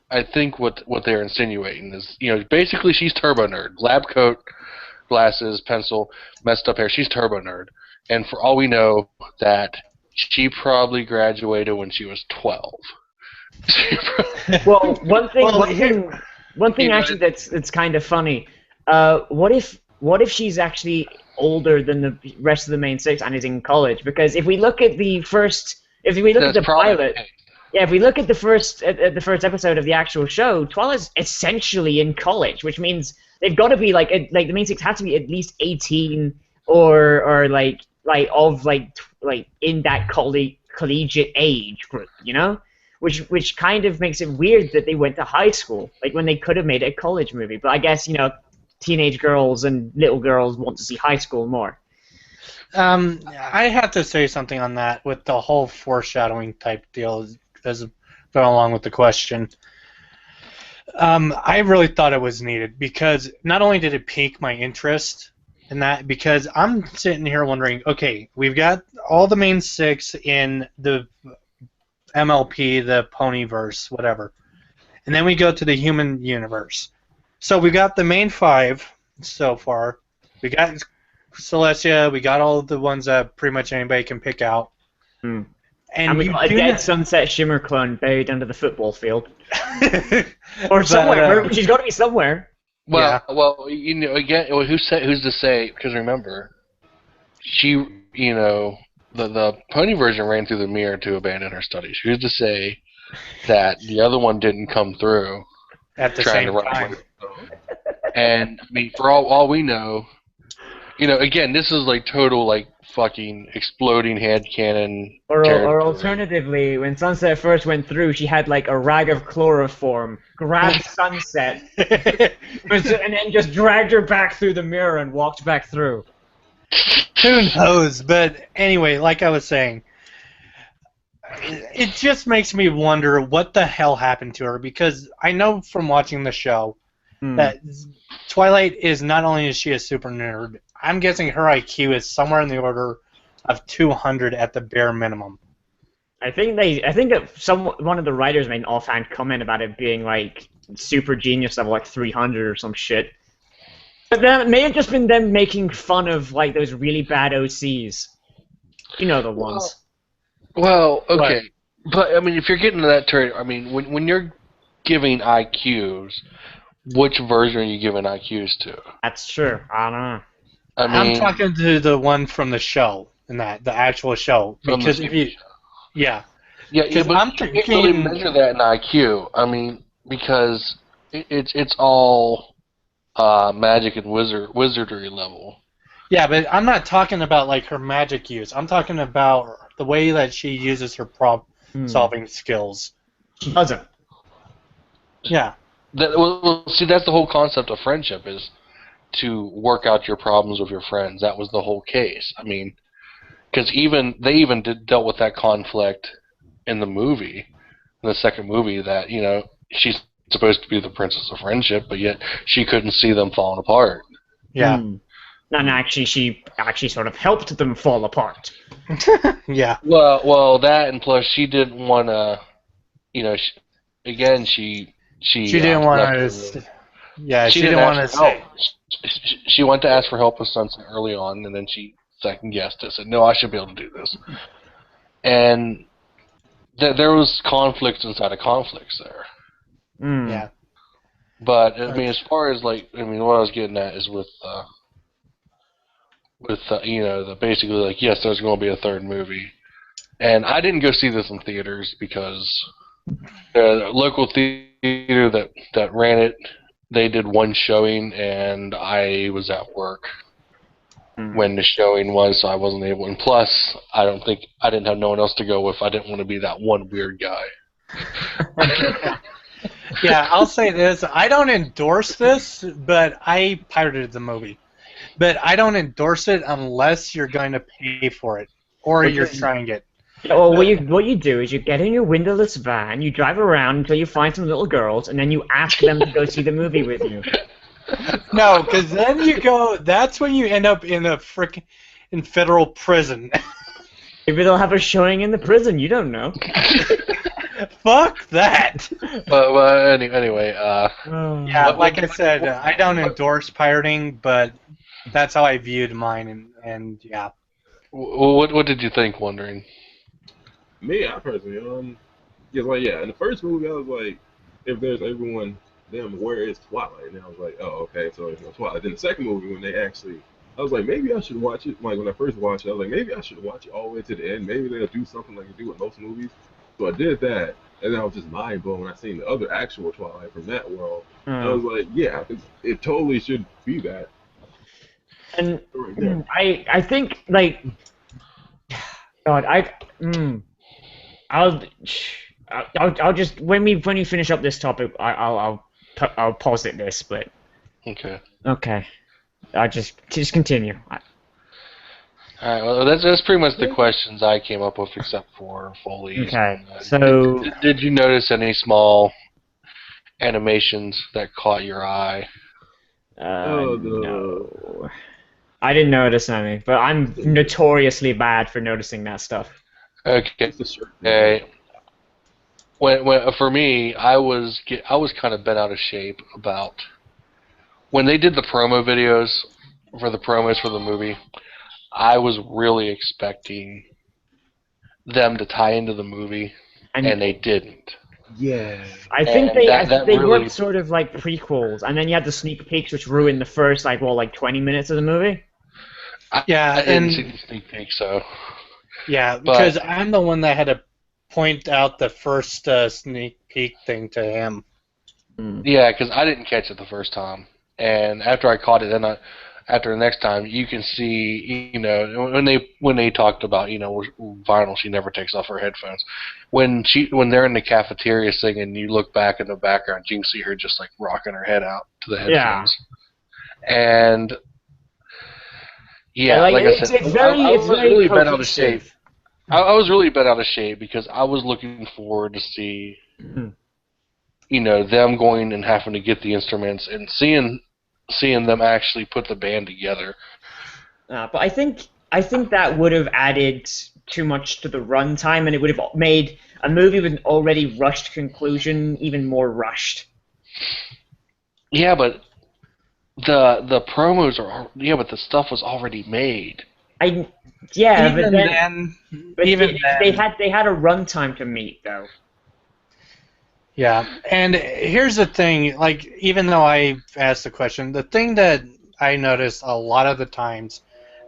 I think what they're insinuating is, basically she's turbo nerd. Lab coat, glasses, pencil, messed up hair. She's turbo nerd. And for all we know, that she probably graduated when she was 12. Well, one thing actually that's kind of funny. What if she's actually older than the rest of the main six and is in college? Because if we look at the pilot. Yeah, if we look at the first episode of the actual show, Twala's essentially in college, which means they've got to be like the main six have to be at least 18 or in that collegiate age group, which kind of makes it weird that they went to high school, like when they could have made it a college movie. But I guess teenage girls and little girls want to see high school more. I have to say something on that with the whole foreshadowing type deal. As going along with the question, I really thought it was needed because not only did it pique my interest in that, because I'm sitting here wondering, okay, we've got all the main six in the MLP, the Ponyverse, whatever, and then we go to the human universe. So we got the main five so far. We got Celestia. We got all of the ones that pretty much anybody can pick out. And we got a dead Sunset Shimmer clone buried under the football field. Or somewhere. She's got to be somewhere. Well, again, who's to say? Because remember, she, the pony version ran through the mirror to abandon her studies. Who's to say that the other one didn't come through at the same time? And I mean, for all we know, again, this is like total fucking exploding headcanon. Or alternatively, when Sunset first went through, she had like a rag of chloroform, grabbed Sunset, and then just dragged her back through the mirror and walked back through. Who knows? But anyway, like I was saying, it just makes me wonder what the hell happened to her, because I know from watching the show that Twilight is not only is she a super nerd, I'm guessing her IQ is somewhere in the order of 200 at the bare minimum. I think that one of the writers made an offhand comment about it being like super genius level, like 300 or some shit. But that may have just been them making fun of like those really bad OCs. You know the ones. Well, okay, but I mean, if you're getting to that turn, I mean, when you're giving IQs, which version are you giving IQs to? That's true. I don't know. I'm talking to the one from the show, the actual show, because if you, yeah, but I'm you can't really measure that in IQ. I mean, because it's all magic and wizardry level. Yeah, but I'm not talking about like her magic use. I'm talking about the way that she uses her problem-solving skills. She doesn't. Yeah. See, that's the whole concept of friendship, is to work out your problems with your friends. That was the whole case. I mean, because they dealt with that conflict in the movie, in the second movie, that she's supposed to be the princess of friendship, but yet she couldn't see them falling apart. Yeah. And actually, she sort of helped them fall apart. Yeah. Well, that, and plus she didn't want to. She didn't want to. Yeah, she didn't want to say. She went to ask for help with Sunset early on, and then she second-guessed it. Said, "No, I should be able to do this." And there was conflicts inside of conflicts there. Yeah. But I mean, as far as what I was getting at is with with basically like, yes, there's going to be a third movie, and I didn't go see this in theaters because the local theater that ran it, they did one showing, and I was at work when the showing was, so I wasn't able. And plus, I didn't have no one else to go with. I didn't want to be that one weird guy. Yeah, I'll say this. I don't endorse this, but I pirated the movie. But I don't endorse it unless you're going to pay for it or you're trying it. Well, what you do is you get in your windowless van, you drive around until you find some little girls, and then you ask them to go see the movie with you. No, because then you go. That's when you end up in a in federal prison. Maybe they'll have a showing in the prison. You don't know. Fuck that. But anyway, yeah, like I said, I don't endorse pirating, but that's how I viewed mine, and yeah. What did you think, Wondering? Me, I personally, in the first movie, I was like, if there's everyone, then where is Twilight? And I was like, oh, okay, so there's no Twilight. Then the second movie, when they actually, I was like, maybe I should watch it. Like when I first watched it, I was like, maybe I should watch it all the way to the end. Maybe they'll do something like they do with most movies. So I did that, and then I was just mind blown when I seen the other actual Twilight from that world. I was like, yeah, it totally should be that. And Right there. I think like, God, I'll just when you finish up this topic, I'll posit this, but Okay. I'll just continue. All right. Well, that's pretty much the questions I came up with, except for Foley's. Okay. So did you notice any small animations that caught your eye? no, I didn't notice any, but I'm notoriously bad for noticing that stuff. Okay. When for me, I was kind of bent out of shape about when they did the promo videos for the promos for the movie. I was really expecting them to tie into the movie, and they didn't. Yeah. I think that they really worked sort of like prequels, and then you had the sneak peeks, which ruined the first 20 minutes of the movie. I didn't see the sneak peek, so. Yeah, because I'm the one that had to point out the first sneak peek thing to him. Yeah, because I didn't catch it the first time, and after I caught it, then after the next time, you can see, when they talked about, Vinyl, she never takes off her headphones. When they're in the cafeteria singing, you look back in the background, you can see her just like rocking her head out to the headphones. Yeah. And yeah, like I said, I was really bent out of shape. I was really bent out of shape because I was looking forward to see, them going and having to get the instruments and seeing them actually put the band together. But I think that would have added too much to the runtime, and it would have made a movie with an already rushed conclusion even more rushed. Yeah, but the promos but the stuff was already made. They had a runtime to meet though. Yeah, and here's the thing, like, even though I asked the question, the thing that I noticed a lot of the times,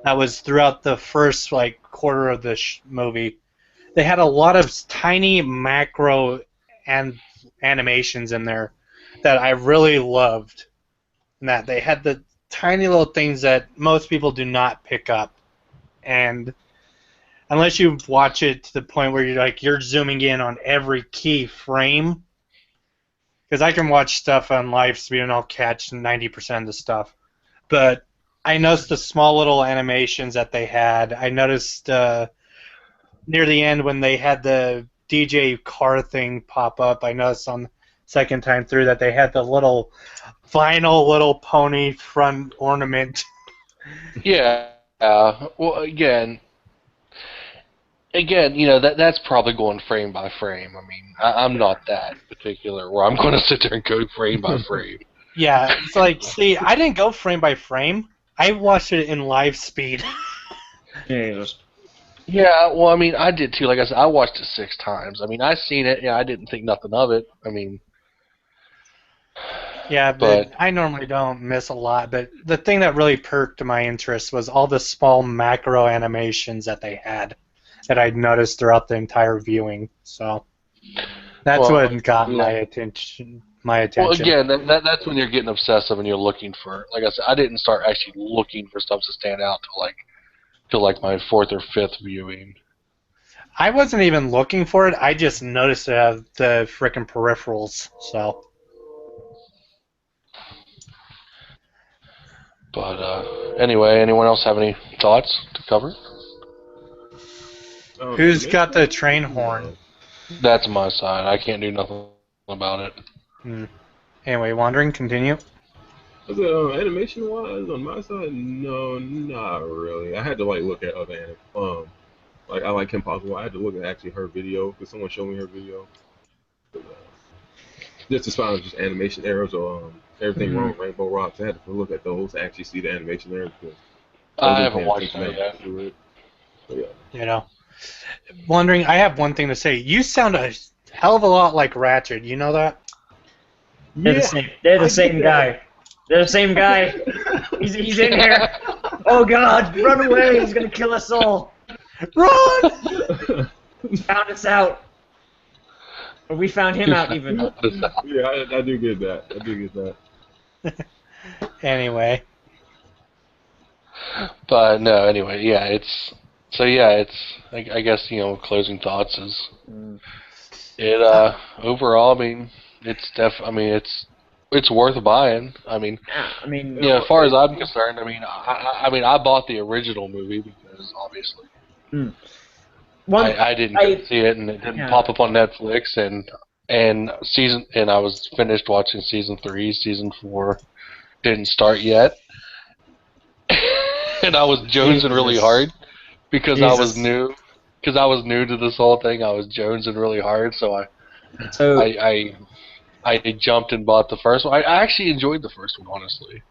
that was throughout the first, quarter of the movie, they had a lot of tiny macro animations in there that I really loved. And that they had the tiny little things that most people do not pick up. And unless you watch it to the point where you're zooming in on every key frame, because I can watch stuff on live speed and I'll catch 90% of the stuff. But I noticed the small little animations that they had. I noticed near the end when they had the DJ car thing pop up, I noticed on the second time through that they had the little vinyl little pony front ornament. Yeah. Well, again, that's probably going frame by frame. I mean, I'm not that particular where I'm going to sit there and go frame by frame. Yeah, it's see, I didn't go frame by frame. I watched it in live speed. Jesus. Yeah, well, I mean, I did too. Like I said, I watched it 6 times. I mean, I seen it. Yeah, I didn't think nothing of it. I mean, Yeah, But but I normally don't miss a lot. But the thing that really perked my interest was all the small macro animations that they had that I'd noticed throughout the entire viewing. So that's well, what got yeah. my attention. My Well, attention. again, that's when you're getting obsessive and you're looking for. Like I said, I didn't start actually looking for stuff to stand out till like my fourth or fifth viewing. I wasn't even looking for it. I just noticed it as the frickin' peripherals. So But anyway, anyone else have any thoughts to cover? who's got the train horn? That's my side. I can't do nothing about it. Anyway, wandering. Continue. Was it animation wise on my side? No, not really. I had to like look at other like I like Kim Possible. I had to look at actually her video because someone showed me her video. But, just as far as just animation errors or everything wrong with Rainbow Rocks, I had to look at those to actually see the animation errors because I haven't watched that yet. to it. So, yeah. You know, wandering. I have one thing to say. You sound a hell of a lot like Ratchet. You know that? They're the same. They're the same guy. They're the same guy. He's in here. Oh God! Run away! He's gonna kill us all. Run! He found us out. Or we found him out even. Yeah, I do get that. I do get that. Anyway. But no, anyway, yeah, it's I guess closing thoughts is it overall. I mean, it's worth buying. I mean, as far as I'm concerned, I bought the original movie because obviously I didn't see it and it didn't pop up on Netflix and I was finished watching season 3. Season 4 didn't start yet. And I was jonesing really hard because I was new to this whole thing. I was jonesing really hard, so I jumped and bought the first one. I actually enjoyed the first one, honestly.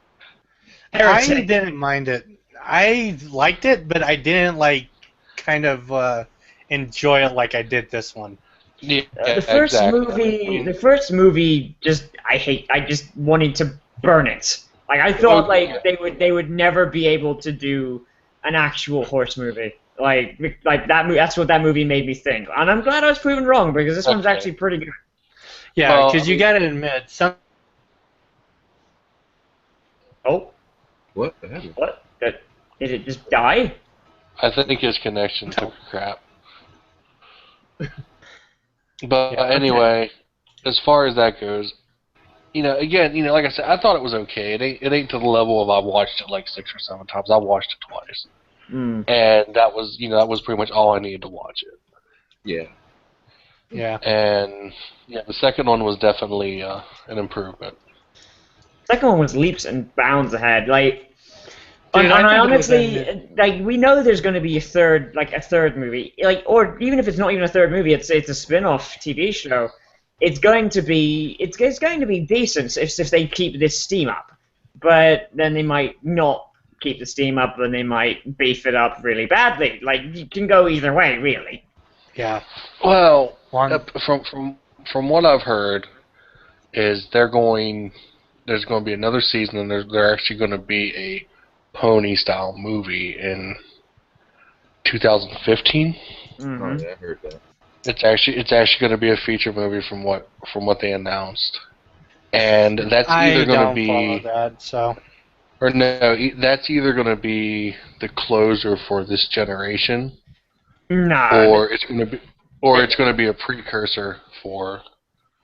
I didn't mind it. I liked it, but I didn't kind of enjoy it like I did this one. Yeah, the first movie I just wanted to burn it. Like I thought they would never be able to do an actual horse movie. Like that that's what that movie made me think. And I'm glad I was proven wrong because this one's actually pretty good. Yeah, because you gotta admit some. Oh. What happened? What? Did it just die? I think his connection took a crap. But anyway, as far as that goes, again, like I said, I thought it was okay. It ain't to the level of I watched it like 6 or 7 times. I watched it twice, and that was pretty much all I needed to watch it. Yeah. Yeah. And the second one was definitely an improvement. Second one was leaps and bounds ahead. Like, Dude, I honestly, we know there's going to be a third movie, or even if it's not even a third movie, it's a spin-off TV show. It's going to be decent if they keep this steam up, but then they might not keep the steam up, and they might beef it up really badly. Like you can go either way, really. Yeah. Well, from what I've heard, is there's going to be another season, and they're actually going to be a pony style movie in 2015. Mm-hmm. Oh yeah, I heard that. It's actually going to be a feature movie from what they announced, and that's either going to be that's either going to be the closer for this generation, or it's going to be a precursor for.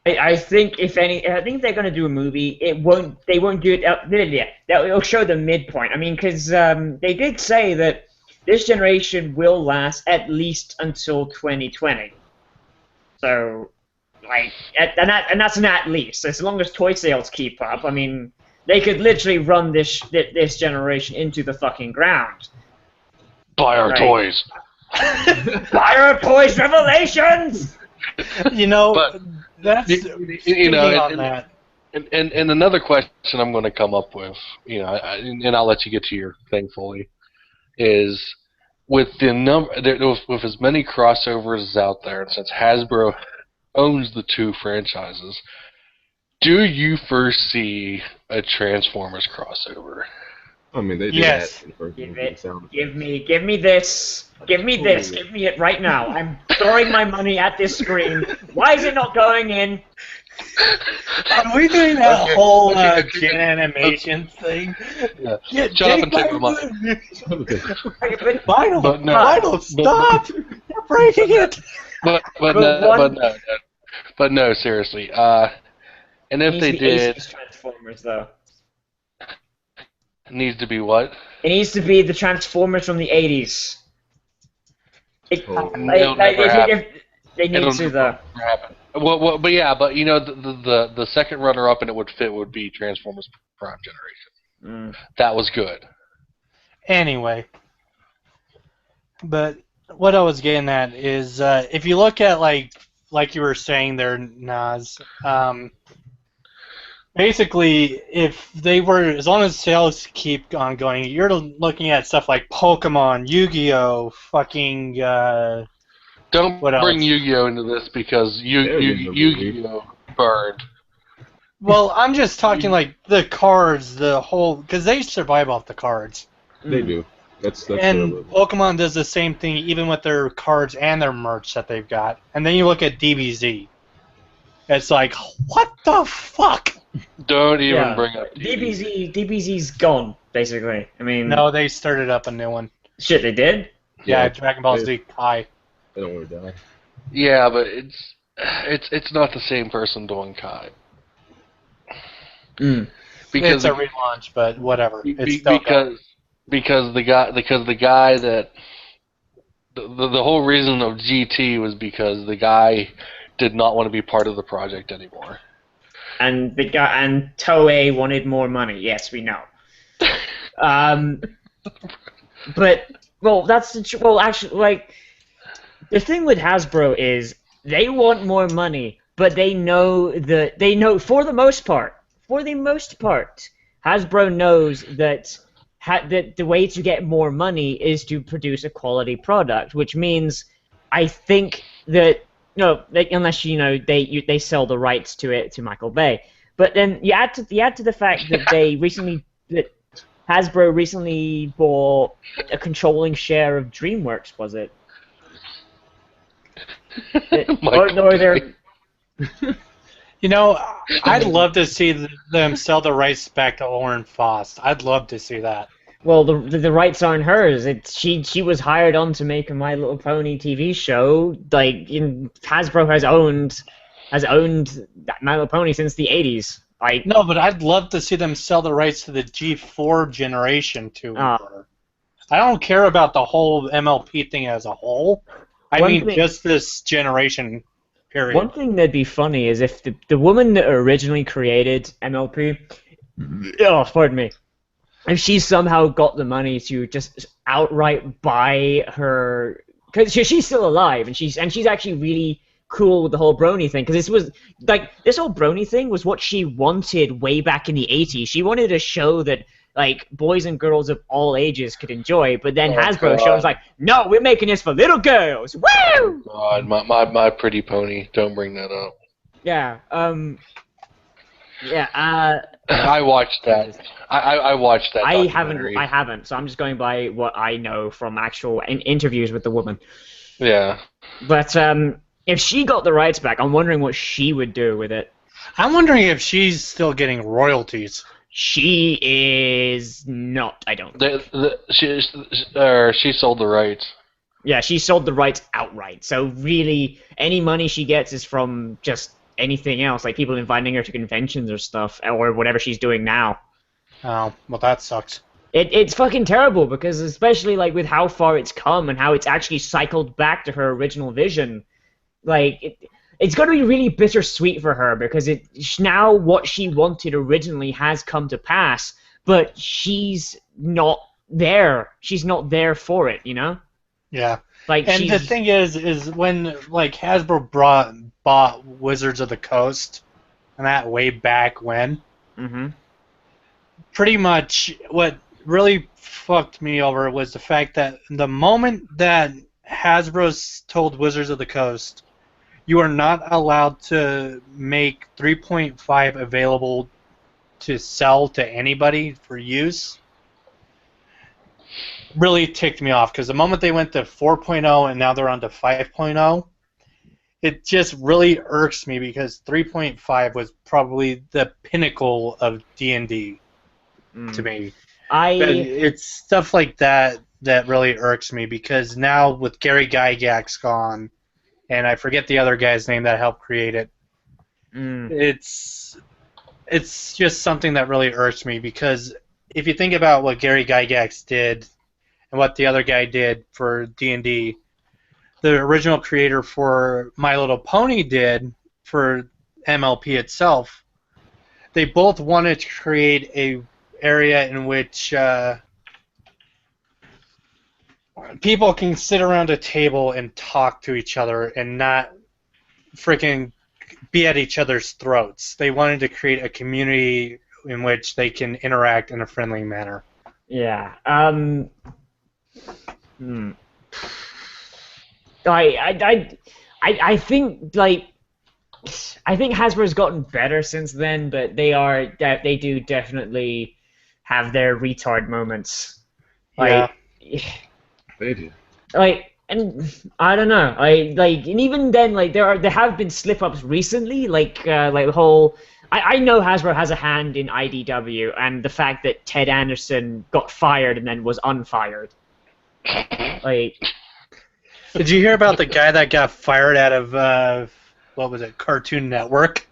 I think if they're going to do a movie, they won't do it. It'll show the midpoint. I mean, because they did say that this generation will last at least until 2020. So, and that's an at least. As long as toy sales keep up, I mean, they could literally run this generation into the fucking ground. Buy our toys. Buy our toys, Revelations. But that's that. And another question I'm going to come up with, and I'll let you get to your thing fully, is with with as many crossovers out there, and since Hasbro owns the 2 franchises, Do you foresee a Transformers crossover? I mean, they did Yes. that in the first Give movie. it. the sound Give effects. me this. Give me this. Totally. Give me it right now. I'm throwing my money at this screen. Why is it not going in? Are we doing that Okay, whole okay, Gen animation thing? Yeah. Yeah, Shut up and take take my money. But Vinyl, But no, Vinyl, stop! You're breaking it! But no, seriously. And it if needs they to be did, 80s Transformers, though. it needs to be what? It needs to be the Transformers from the 80s. It, Oh. It'll never happen. they need It'll to, though. never happen. Well, but yeah, but you know, the second runner up and it would fit would be Transformers Prime Generation. That was good. Anyway, but what I was getting at is, if you look at like you were saying there, Nas, basically, if they were, as long as sales keep on going, you're looking at stuff like Pokemon, Yu-Gi-Oh, fucking. Don't What bring else? Yu-Gi-Oh into this because Yu-Gi-Oh burned. Well, I'm just talking like the cards, the whole, because they survive off the cards. They do. That's And what Pokemon does the same thing, even with their cards and their merch that they've got. And then you look at DBZ. It's like, what the fuck? Don't even bring up DBZ's gone, basically. I mean, No, they started up a new one. shit, they did. Yeah, Yeah, Dragon Ball they- Z Kai. They don't want to die. Yeah, but it's not the same person doing Kai. It's Because a relaunch, but whatever. It's still because the guy that the whole reason of GT was because the guy did not want to be part of the project anymore. And the guy and Toei wanted more money. Yes, we know. But well, that's the well. Actually, like the thing with Hasbro is they want more money, but they know for the most part, Hasbro knows that that the way to get more money is to produce a quality product, which means I think that unless they sell the rights to it to Michael Bay, but then you add to the fact that Hasbro recently bought a controlling share of DreamWorks, was it? Or they're You know, I'd love to see them sell the rights back to Lauren Faust. I'd love to see that. well, the rights aren't hers. She was hired on to make a My Little Pony TV show. Like Hasbro has owned My Little Pony since the 80s. No, but I'd love to see them sell the rights to the G4 generation to her. I don't care about the whole MLP thing as a whole. I mean, just this generation, period. One thing that'd be funny is if the woman that originally created MLP, oh, pardon me, if she somehow got the money to just outright buy her, because she's still alive and she's actually really cool with the whole Brony thing, because this whole Brony thing was what she wanted way back in the 80s. She wanted a show that like boys and girls of all ages could enjoy, but then Hasbro shows like, no, we're making this for little girls. Woo! God, my pretty pony. Don't bring that up. Yeah. I watched that. I watched that. I documentary. haven't. So I'm just going by what I know from actual interviews with the woman. Yeah. But if she got the rights back, I'm wondering what she would do with it. I'm wondering if she's still getting royalties. She is not. I don't. She sold the rights. Yeah, she sold the rights outright. So really, any money she gets is from just anything else, like people inviting her to conventions or stuff, or whatever she's doing now. Oh, well, that sucks. It's fucking terrible, because especially like with how far it's come and how it's actually cycled back to her original vision, like it's going to be really bittersweet for her, because now what she wanted originally has come to pass, but she's not there. She's not there for it, you know? Yeah. Like, and the thing is when like Hasbro bought Wizards of the Coast, and that way back when, pretty much what really fucked me over was the fact that the moment that Hasbro told Wizards of the Coast, you are not allowed to make 3.5 available to sell to anybody for use really ticked me off, because the moment they went to 4.0 and now they're on to 5.0, it just really irks me, because 3.5 was probably the pinnacle of D&D to me. But it's stuff like that that really irks me, because now with Gary Gygax gone, and I forget the other guy's name that helped create it, it's just something that really irks me, because if you think about what Gary Gygax did and what the other guy did for D&D, the original creator for My Little Pony did for MLP itself, they both wanted to create a area in which people can sit around a table and talk to each other and not freaking be at each other's throats. They wanted to create a community in which they can interact in a friendly manner. Yeah. I think I think Hasbro's gotten better since then, but they do definitely have their retard moments. Yeah. They do. And I don't know. And even then, there have been slip-ups recently, like the whole. I know Hasbro has a hand in IDW, and the fact that Ted Anderson got fired and then was unfired. Did you hear about the guy that got fired out of what was it, Cartoon Network?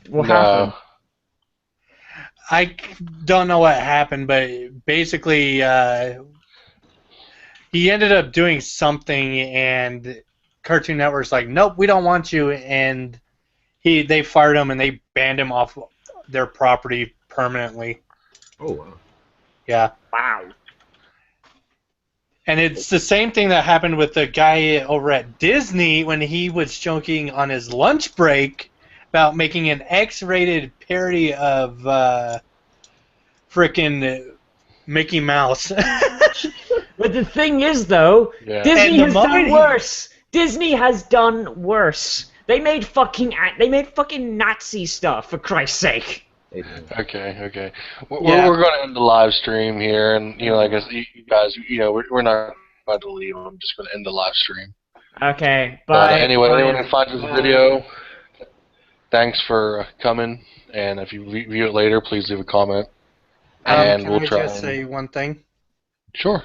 What happened? I don't know what happened, but basically he ended up doing something, and Cartoon Network's like, nope, we don't want you, and they fired him and they banned him off their property permanently. Oh wow. Yeah. Wow. And it's the same thing that happened with the guy over at Disney when he was joking on his lunch break about making an X-rated parody of frickin' Mickey Mouse. But the thing is, though, Disney has done worse. Disney has done worse. They made fucking Nazi stuff, for Christ's sake. Okay. We're going to end the live stream here, and I guess you guys, we're not about to leave. I'm just going to end the live stream. Okay, but bye. anyway, anyone who finds this video, thanks for coming, and if you view it later, please leave a comment, and we'll try. Can I just say one thing? Sure.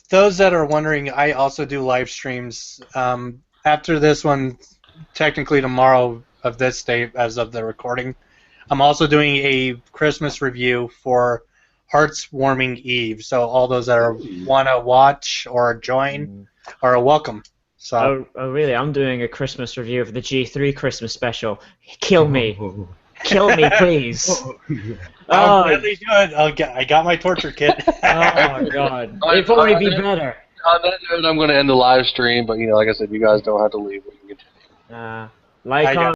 Those that are wondering, I also do live streams. After this one, technically tomorrow of this day, as of the recording, I'm also doing a Christmas review for Heartswarming Eve. So all those that want to watch or join are welcome. So. Oh, really? I'm doing a Christmas review of the G3 Christmas special. Kill me. Kill me, please. I'll gladly do it. I got my torture kit. Oh, my God. It'd probably be better. On that note, I'm going to end the live stream, but, like I said, you guys don't have to leave. We can continue. Like,